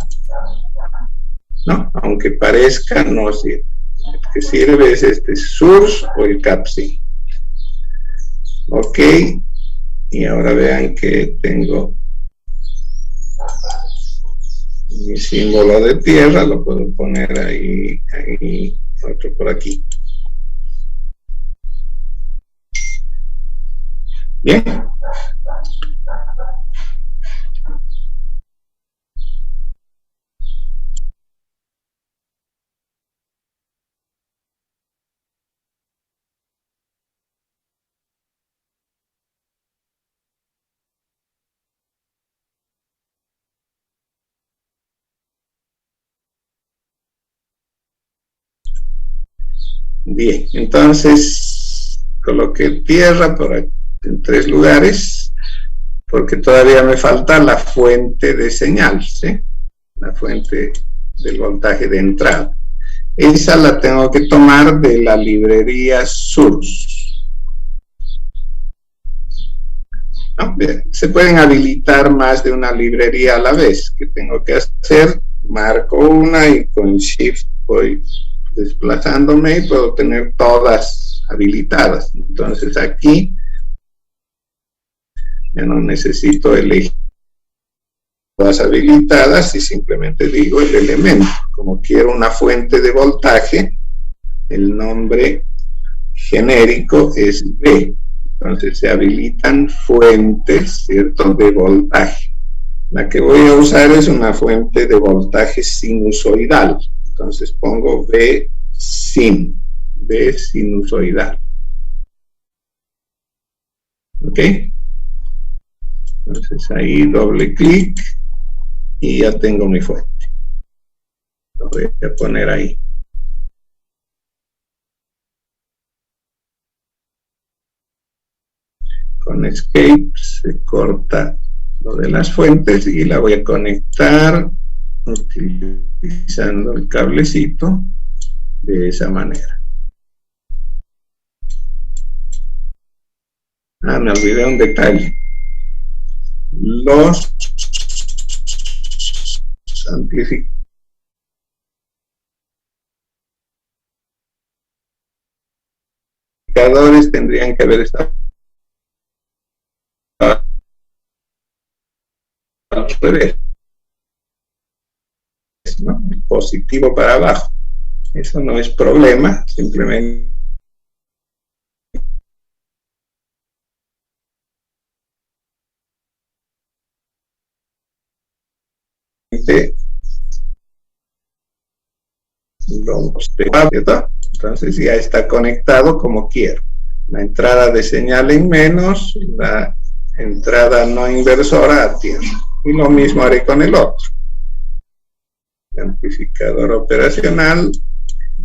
¿No? Aunque parezca, no sirve. El que sirve es este source o el capsin. Ok. Y ahora vean que tengo mi símbolo de tierra, lo puedo poner ahí, otro por aquí. Bien. Bien, entonces coloqué tierra por aquí, en 3 lugares, porque todavía me falta la fuente de señal, ¿sí? La fuente del voltaje de entrada. Esa la tengo que tomar de la librería source. ¿No? Se pueden habilitar más de una librería a la vez. ¿Qué tengo que hacer? Marco una y con Shift voy desplazándome y puedo tener todas habilitadas. Entonces aquí ya no necesito elegir todas habilitadas y simplemente digo el elemento. Como quiero una fuente de voltaje, el nombre genérico es B. Entonces se habilitan fuentes, ¿cierto?, de voltaje. La que voy a usar es una fuente de voltaje sinusoidal. Entonces pongo B sin, B sinusoidal. ¿Ok? Entonces ahí doble clic y ya tengo mi fuente. Lo voy a poner ahí. Con Escape se corta lo de las fuentes y la voy a conectar utilizando el cablecito de esa manera. Me olvidé un detalle. Los amplificadores tendrían que haber estado al revés, ¿no? Positivo para abajo. Eso no es problema, simplemente entonces ya está conectado como quiero. La entrada de señal en menos, la entrada no inversora a tierra. Y lo mismo haré con el otro. El amplificador operacional,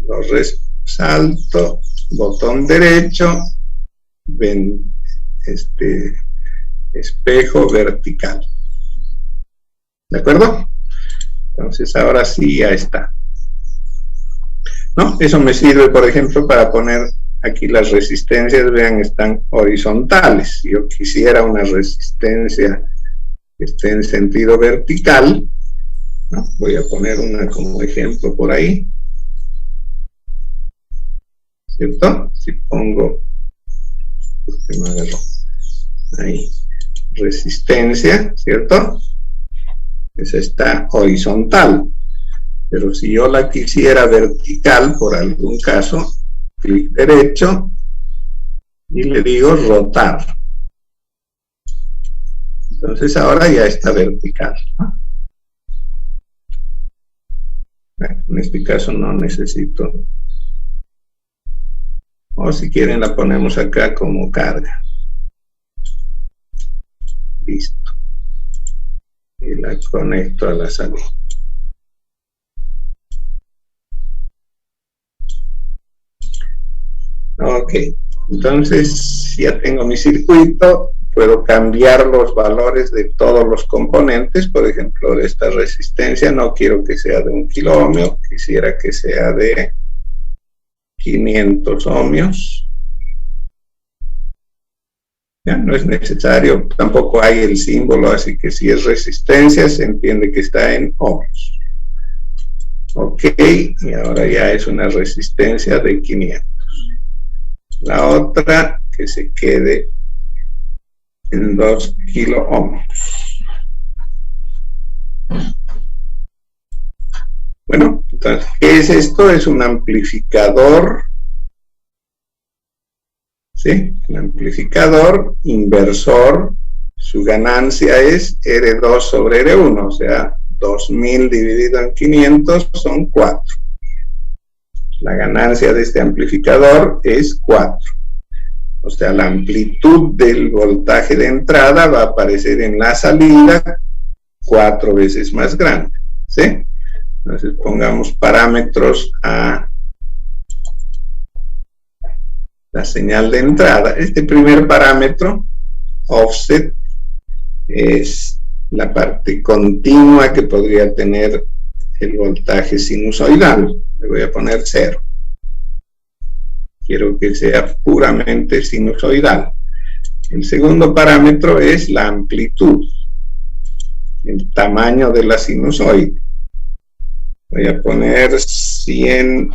lo resalto, botón derecho, ven espejo vertical. ¿De acuerdo? Entonces ahora sí ya está. ¿No? Eso me sirve, por ejemplo, para poner aquí las resistencias, vean, están horizontales. Si yo quisiera una resistencia que esté en sentido vertical, ¿no? Voy a poner una como ejemplo por ahí, ¿cierto? Si pongo, ¿por no agarro? Ahí, resistencia, ¿cierto? Esa está horizontal, pero si yo la quisiera vertical, por algún caso, clic derecho y le digo rotar. Entonces ahora ya está vertical, ¿no? En este caso no necesito, o si quieren la ponemos acá como carga. Listo. Y la conecto a la salida. Ok, entonces ya tengo mi circuito, puedo cambiar los valores de todos los componentes. Por ejemplo, de esta resistencia no quiero que sea de 1 kilo ohmio, quisiera que sea de 500 ohmios. Ya no es necesario, tampoco hay el símbolo, así que si es resistencia se entiende que está en ohmios. Ok, y ahora ya es una resistencia de 500. La otra que se quede en 2 kilo ohmios. Bueno, entonces, ¿qué es esto? Es un amplificador, ¿sí? Un amplificador inversor. Su ganancia es R2 sobre R1, o sea, 2000 dividido en 500 son 4. La ganancia de este amplificador es 4. O sea, la amplitud del voltaje de entrada va a aparecer en la salida 4 veces más grande, ¿sí? Entonces pongamos parámetros a la señal de entrada. Este primer parámetro, offset, es la parte continua que podría tener el voltaje sinusoidal. Le voy a poner 0. Quiero que sea puramente sinusoidal. El segundo parámetro es la amplitud, el tamaño de la sinusoide. Voy a poner 100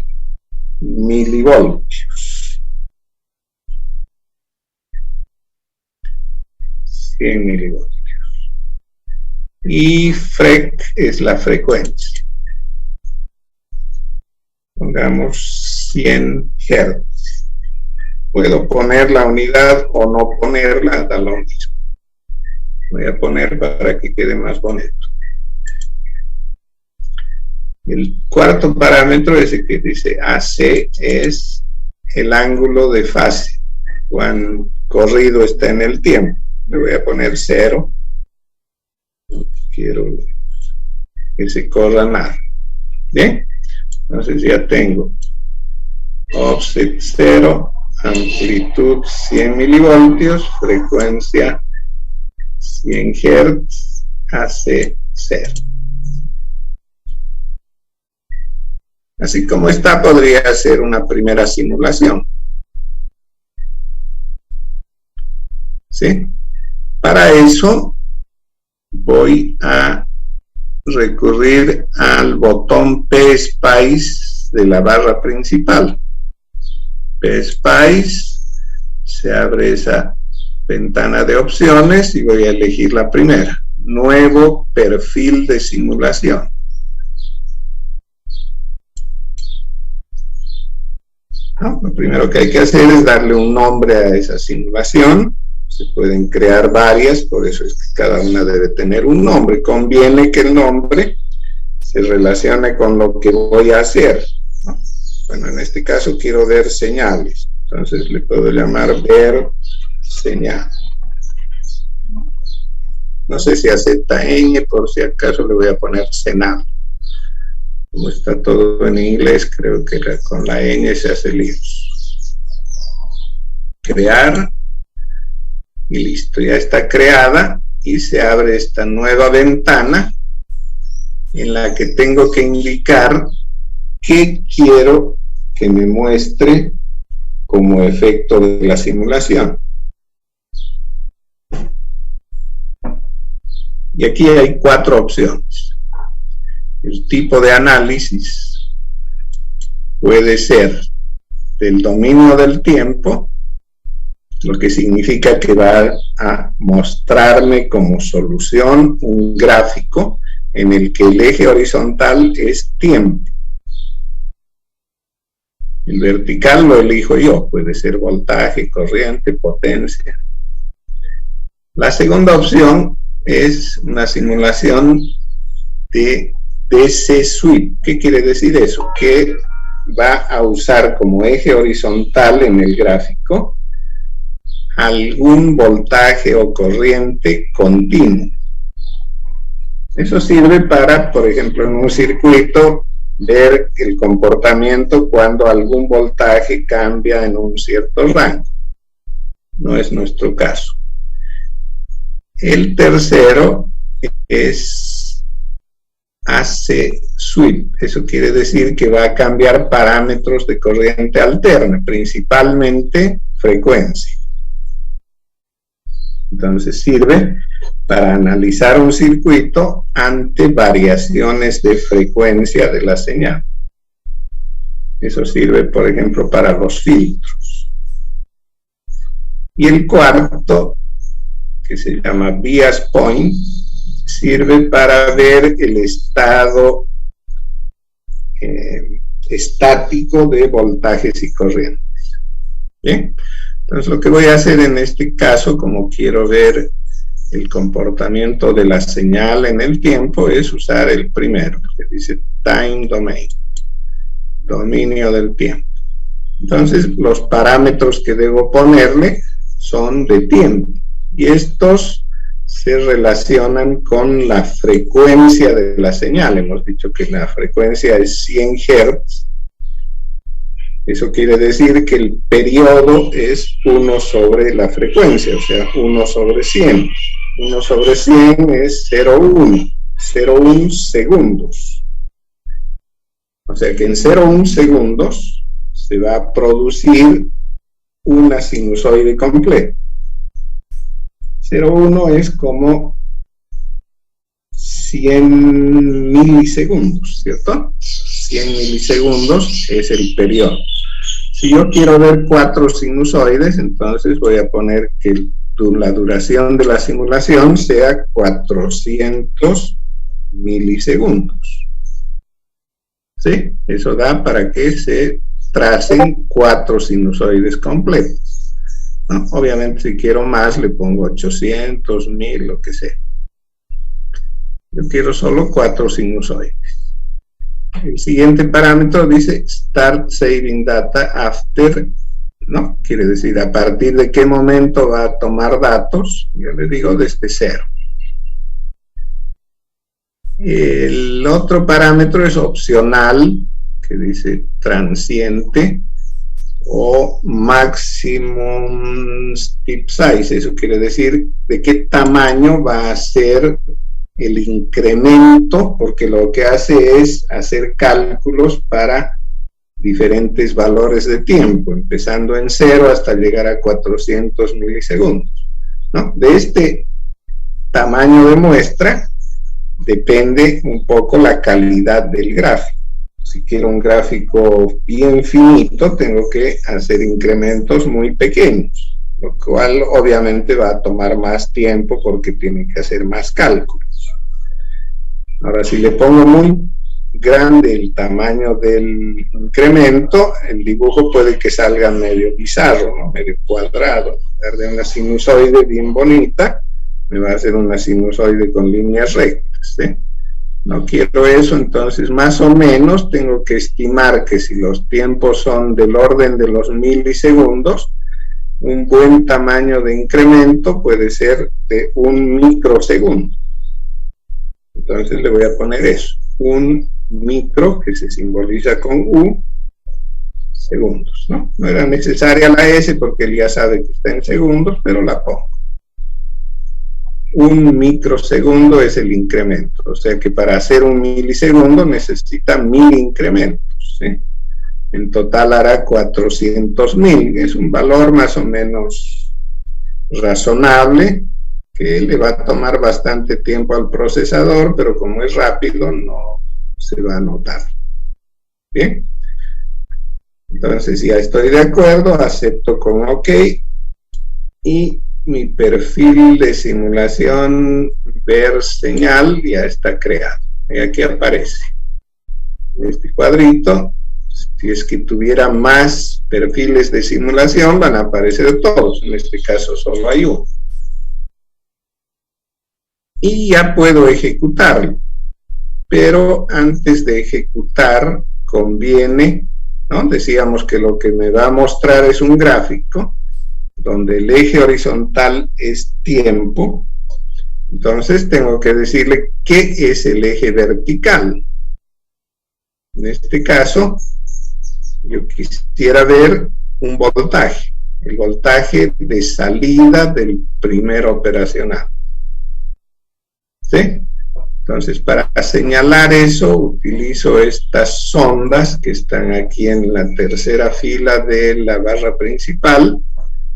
milivoltios. 100 milivoltios. Y frec es la frecuencia. Pongamos 100 Hz. Puedo poner la unidad o no ponerla, da lo mismo. Voy a poner para que quede más bonito. El cuarto parámetro es el que dice AC, es el ángulo de fase, cuán corrido está en el tiempo. Le voy a poner 0. Quiero que se corra nada. ¿Bien? Entonces ya tengo offset 0, amplitud 100 milivoltios, frecuencia 100 Hz, AC 0. Así como está, podría hacer una primera simulación. ¿Sí? Para eso voy a recurrir al botón PSpice de la barra principal. PSpice, se abre esa ventana de opciones y voy a elegir la primera, nuevo perfil de simulación. Lo primero que hay que hacer es darle un nombre a esa simulación. Se pueden crear varias, por eso es que cada una debe tener un nombre. Conviene que el nombre se relacione con lo que voy a hacer, ¿no? Bueno, en este caso quiero ver señales, entonces le puedo llamar ver señal. No sé si acepta ñ, por si acaso le voy a poner señal. Como está todo en inglés, creo que con la ñ se hace líos. Crear. Y listo, ya está creada y se abre esta nueva ventana en la que tengo que indicar qué quiero que me muestre como efecto de la simulación. Y aquí hay 4 opciones. El tipo de análisis puede ser del dominio del tiempo, lo que significa que va a mostrarme como solución un gráfico en el que el eje horizontal es tiempo. El vertical lo elijo yo, puede ser voltaje, corriente, potencia. La segunda opción es una simulación de DC sweep. ¿Qué quiere decir eso? Que va a usar como eje horizontal en el gráfico algún voltaje o corriente continuo. Eso sirve para, por ejemplo, en un circuito, ver el comportamiento cuando algún voltaje cambia en un cierto rango. No es nuestro caso. El tercero es AC sweep. Eso quiere decir que va a cambiar parámetros de corriente alterna, principalmente frecuencia. Entonces sirve para analizar un circuito ante variaciones de frecuencia de la señal. Eso sirve, por ejemplo, para los filtros. Y el cuarto, que se llama bias point, sirve para ver el estado estático de voltajes y corrientes. ¿Bien? Entonces lo que voy a hacer en este caso, como quiero ver el comportamiento de la señal en el tiempo, es usar el primero, que dice time domain, dominio del tiempo. Entonces los parámetros que debo ponerle son de tiempo, y estos se relacionan con la frecuencia de la señal. Hemos dicho que la frecuencia es 100 Hz. Eso quiere decir que el periodo es 1 sobre la frecuencia, o sea, 1 sobre 100. 1 sobre 100 es 0,1 segundos. O sea que en 0,1 segundos se va a producir una sinusoide completa. 0,1 es como 100 milisegundos, ¿cierto? 100 milisegundos es el periodo. Si yo quiero ver 4 sinusoides, entonces voy a poner que la duración de la simulación sea 400 milisegundos. ¿Sí? Eso da para que se tracen 4 sinusoides completas, ¿no? Obviamente si quiero más le pongo 800, 1000, lo que sea. Yo quiero solo 4 sinusoides. El siguiente parámetro dice Start Saving Data After, ¿no? Quiere decir a partir de qué momento va a tomar datos. Yo le digo desde 0. El otro parámetro es opcional, que dice transiente, o maximum step size. Eso quiere decir de qué tamaño va a ser el incremento, porque lo que hace es hacer cálculos para diferentes valores de tiempo, empezando en 0 hasta llegar a 400 milisegundos, ¿no? De este tamaño de muestra depende un poco la calidad del gráfico. Si quiero un gráfico bien finito, tengo que hacer incrementos muy pequeños, lo cual obviamente va a tomar más tiempo porque tiene que hacer más cálculos. Ahora, si le pongo muy grande el tamaño del incremento, el dibujo puede que salga medio bizarro, ¿no? Medio cuadrado. En lugar de una sinusoide bien bonita, me va a hacer una sinusoide con líneas rectas, ¿sí? No quiero eso, entonces más o menos tengo que estimar que si los tiempos son del orden de los milisegundos, un buen tamaño de incremento puede ser de 1 microsegundo. Entonces le voy a poner eso, 1 micro, que se simboliza con U, segundos, ¿no? No era necesaria la S porque él ya sabe que está en segundos, pero la pongo. 1 microsegundo es el incremento, o sea que para hacer 1 milisegundo necesita 1000 incrementos, ¿sí? En total hará 400.000, es un valor más o menos razonable, que le va a tomar bastante tiempo al procesador, pero como es rápido no se va a notar. Bien, entonces ya estoy de acuerdo, acepto con OK, y mi perfil de simulación ver señal ya está creado, y aquí aparece en este cuadrito. Si es que tuviera más perfiles de simulación, van a aparecer todos, en este caso solo hay uno. Y ya puedo ejecutarlo, pero antes de ejecutar conviene, ¿no? Decíamos que lo que me va a mostrar es un gráfico, donde el eje horizontal es tiempo. Entonces tengo que decirle qué es el eje vertical. En este caso, yo quisiera ver un voltaje, el voltaje de salida del primer operacional. ¿Sí? Entonces, para señalar eso, utilizo estas sondas que están aquí en la tercera fila de la barra principal.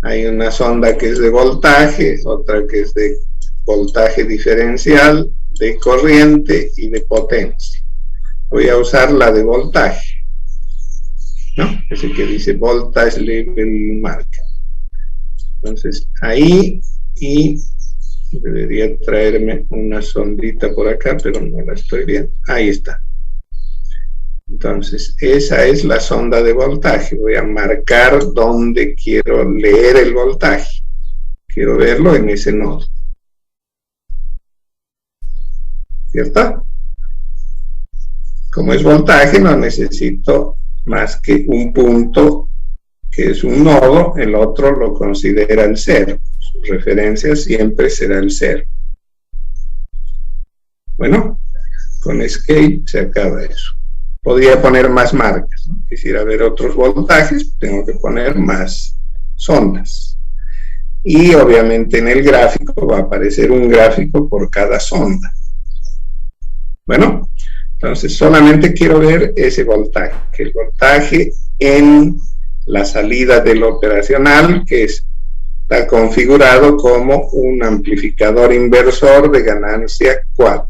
Hay una sonda que es de voltaje, otra que es de voltaje diferencial, de corriente y de potencia. Voy a usar la de voltaje, ¿no? Ese que dice Voltage Level Marker. Entonces, ahí, y debería traerme una sondita por acá, pero no la estoy viendo. Ahí está. Entonces, esa es la sonda de voltaje. Voy a marcar dónde quiero leer el voltaje. Quiero verlo en ese nodo. ¿Cierto? Como es voltaje, no necesito más que un punto que es un nodo, el otro lo considera el cero. Su referencia siempre será el cero. Bueno, con Escape se acaba eso. Podría poner más marcas, ¿no? Quisiera ver otros voltajes, tengo que poner más sondas. Y obviamente en el gráfico va a aparecer un gráfico por cada sonda. Bueno, entonces solamente quiero ver ese voltaje, el voltaje en la salida del operacional, que está configurado como un amplificador inversor de ganancia 4.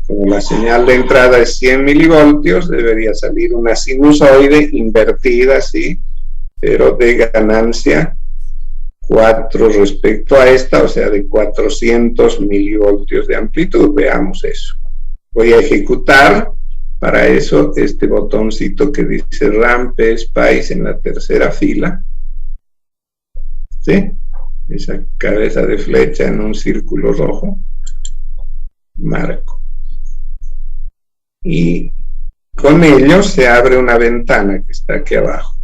Como la señal de entrada es 100 milivoltios, debería salir una sinusoide invertida, así, pero de ganancia 4 respecto a esta, o sea, de 400 milivoltios de amplitud. Veamos eso. Voy a ejecutar. Para eso, este botoncito que dice Ramp Spice en la tercera fila. ¿Sí? Esa cabeza de flecha en un círculo rojo. Marco. Y con ello se abre una ventana que está aquí abajo.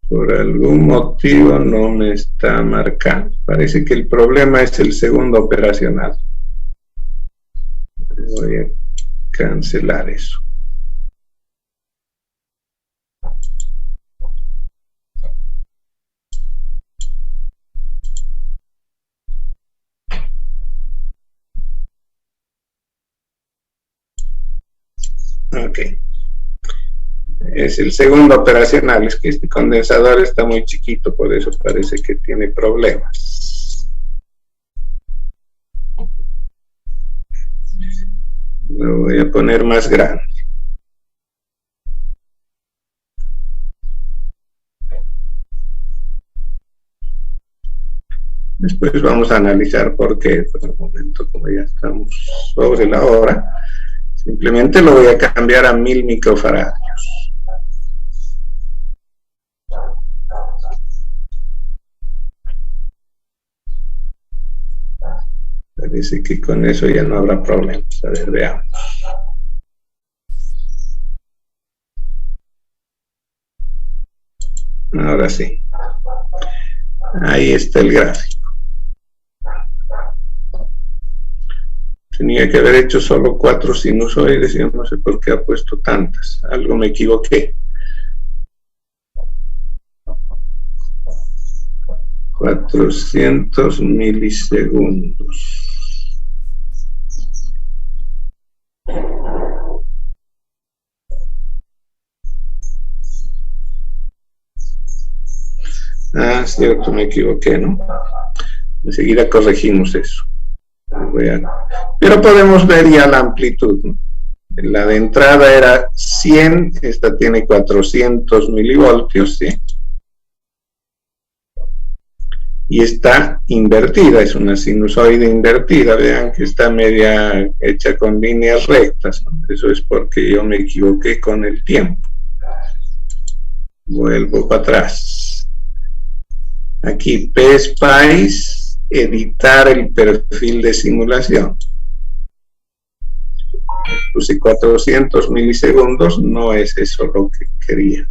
Por algún motivo no me está marcando. Parece que el problema es el segundo operacional. Voy a cancelar eso. Ok. Es el segundo operacional, es que este condensador está muy chiquito, por eso parece que tiene problemas. Lo voy a poner más grande. Después vamos a analizar por qué. Por el momento, como ya estamos sobre la hora, simplemente lo voy a cambiar a 1000 microfaradios. Parece que con eso ya no habrá problemas. A ver, veamos. Ahora sí. Ahí está el gráfico. Tenía que haber hecho solo 4 sinusoides y yo no sé por qué ha puesto tantas. Algo me equivoqué. 400 milisegundos. Ah, cierto, me equivoqué, ¿no? Enseguida corregimos eso. Pero podemos ver ya la amplitud, ¿no? La de entrada era 100, esta tiene 400 milivoltios, ¿sí? Y está invertida, es una sinusoide invertida, vean que está media hecha con líneas rectas, ¿no? Eso es porque yo me equivoqué con el tiempo. Vuelvo para atrás. Aquí, PSpice, editar el perfil de simulación. Puse 400 milisegundos, no es eso lo que quería.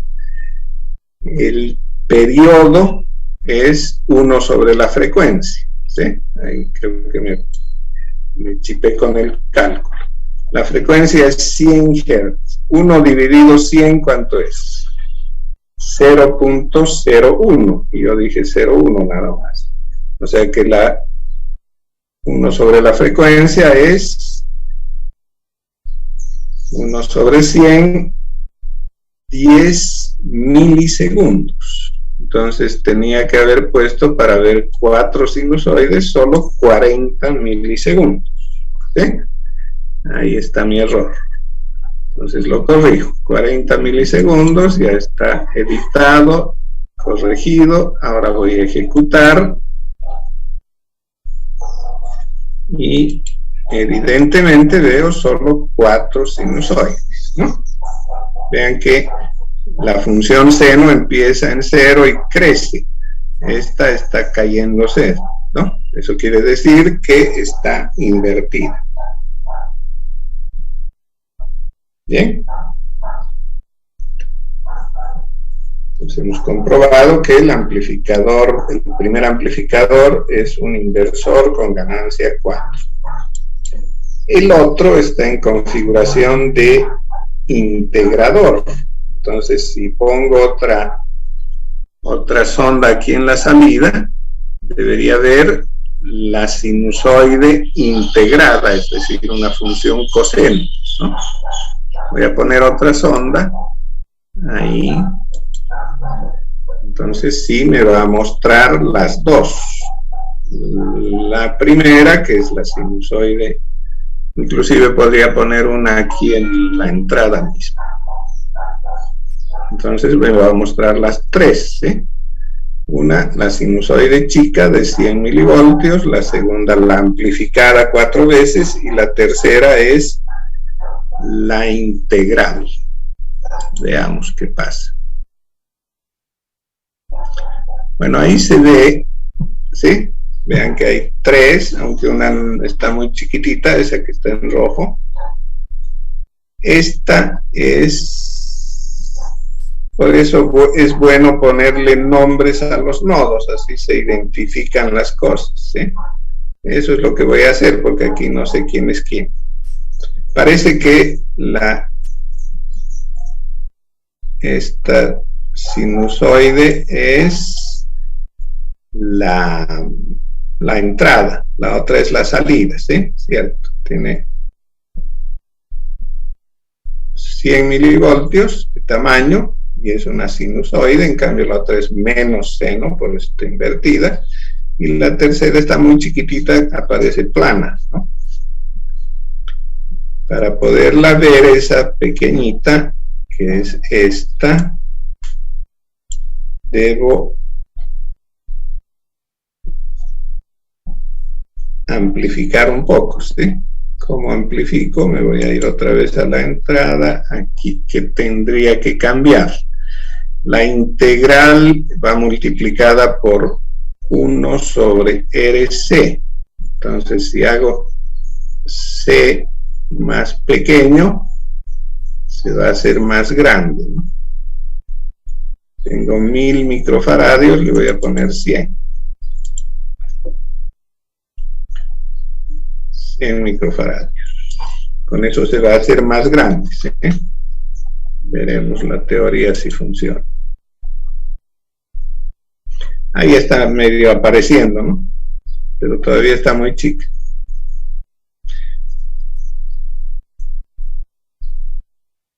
El periodo es 1 sobre la frecuencia, ¿sí? Ahí creo que me chipé con el cálculo. La frecuencia es 100 Hz. 1 dividido 100, ¿cuánto es? 0.01. Y yo dije 0.1 nada más. O sea que 1 sobre la frecuencia es 1 sobre 100, 10 milisegundos. Entonces tenía que haber puesto, para ver 4 sinusoides, solo 40 milisegundos. ¿Sí? Ahí está mi error. Entonces lo corrijo. 40 milisegundos, ya está editado, corregido. Ahora voy a ejecutar. Y evidentemente veo solo 4 sinusoides, ¿no? Vean que la función seno empieza en 0 y crece. Esta está cayendo 0, ¿no? Eso quiere decir que está invertida. Bien. Entonces hemos comprobado que el amplificador, el primer amplificador, es un inversor con ganancia 4. El otro está en configuración de integrador. Entonces, si pongo otra sonda aquí en la salida, debería ver la sinusoide integrada, es decir, una función coseno, ¿no? Voy a poner otra sonda ahí. Entonces sí me va a mostrar las dos. La primera, que es la sinusoide, inclusive podría poner una aquí en la entrada misma. Entonces me va a mostrar las tres, ¿sí? Una, la sinusoide chica de 100 milivoltios, la segunda, la amplificada 4 veces, y la tercera es la integral. Veamos qué pasa. Bueno, ahí se ve, ¿sí? Vean que hay 3, aunque una está muy chiquitita, esa que está en rojo. Esta es, por eso es bueno ponerle nombres a los nodos, así se identifican las cosas, ¿sí? Eso es lo que voy a hacer, porque aquí no sé quién es quién. Parece que esta sinusoide es la entrada, la otra es la salida, ¿sí? Cierto, tiene 100 milivoltios de tamaño y es una sinusoide, en cambio la otra es menos seno, por eso está invertida, y la tercera está muy chiquitita, aparece plana, ¿no? Para poderla ver, esa pequeñita, que es esta, debo amplificar un poco, ¿sí? ¿Cómo amplifico? Me voy a ir otra vez a la entrada, aquí que tendría que cambiar. La integral va multiplicada por 1 sobre RC. Entonces, si hago C más pequeño, se va a hacer más grande, ¿no? Tengo 1000 microfaradios, le voy a poner 100. 100 microfaradios. Con eso se va a hacer más grande, ¿sí? Veremos la teoría si funciona. Ahí está medio apareciendo, ¿no? Pero todavía está muy chica.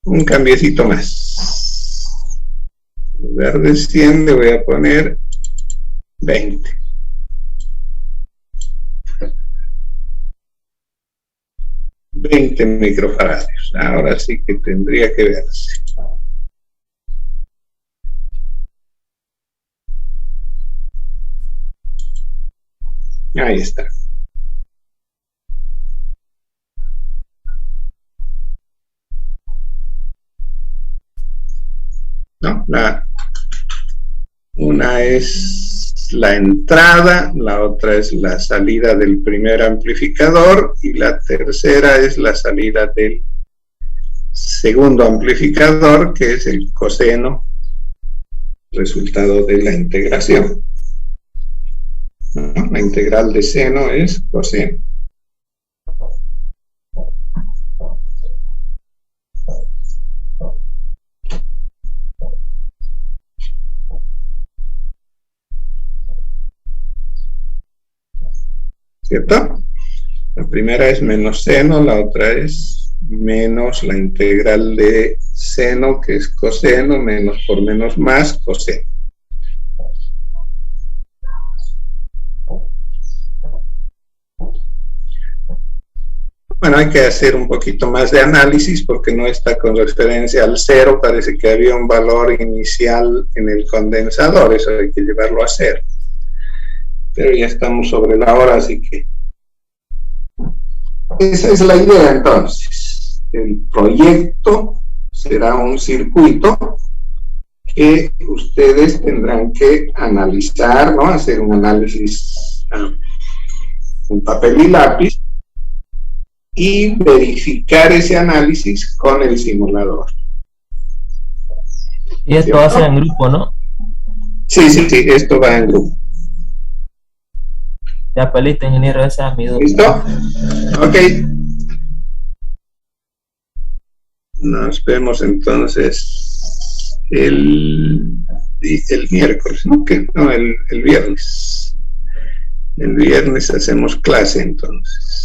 Un cambiecito más. En lugar de 100 le voy a poner 20. 20 microfaradios. Ahora sí que tendría que verse. Ahí está. ¿No? Una es la entrada, la otra es la salida del primer amplificador y la tercera es la salida del segundo amplificador, que es el coseno resultado de la integración. ¿No? La integral de seno es coseno. ¿Cierto? La primera es menos seno, la otra es menos la integral de seno, que es coseno, menos por menos más coseno. Bueno, hay que hacer un poquito más de análisis porque no está con referencia al cero, parece que había un valor inicial en el condensador, eso hay que llevarlo a cero. Pero ya estamos sobre la hora, así que esa es la idea entonces. El proyecto será un circuito que ustedes tendrán que analizar, ¿no? Hacer un análisis en papel y lápiz y verificar ese análisis con el simulador. Y esto va a ser en grupo, ¿no? Sí, esto va en grupo. Ya, pues listo, ingeniero, esa es mi duda. ¿Listo? Ok. Nos vemos entonces el miércoles, ¿no? No, el viernes. El viernes hacemos clase entonces.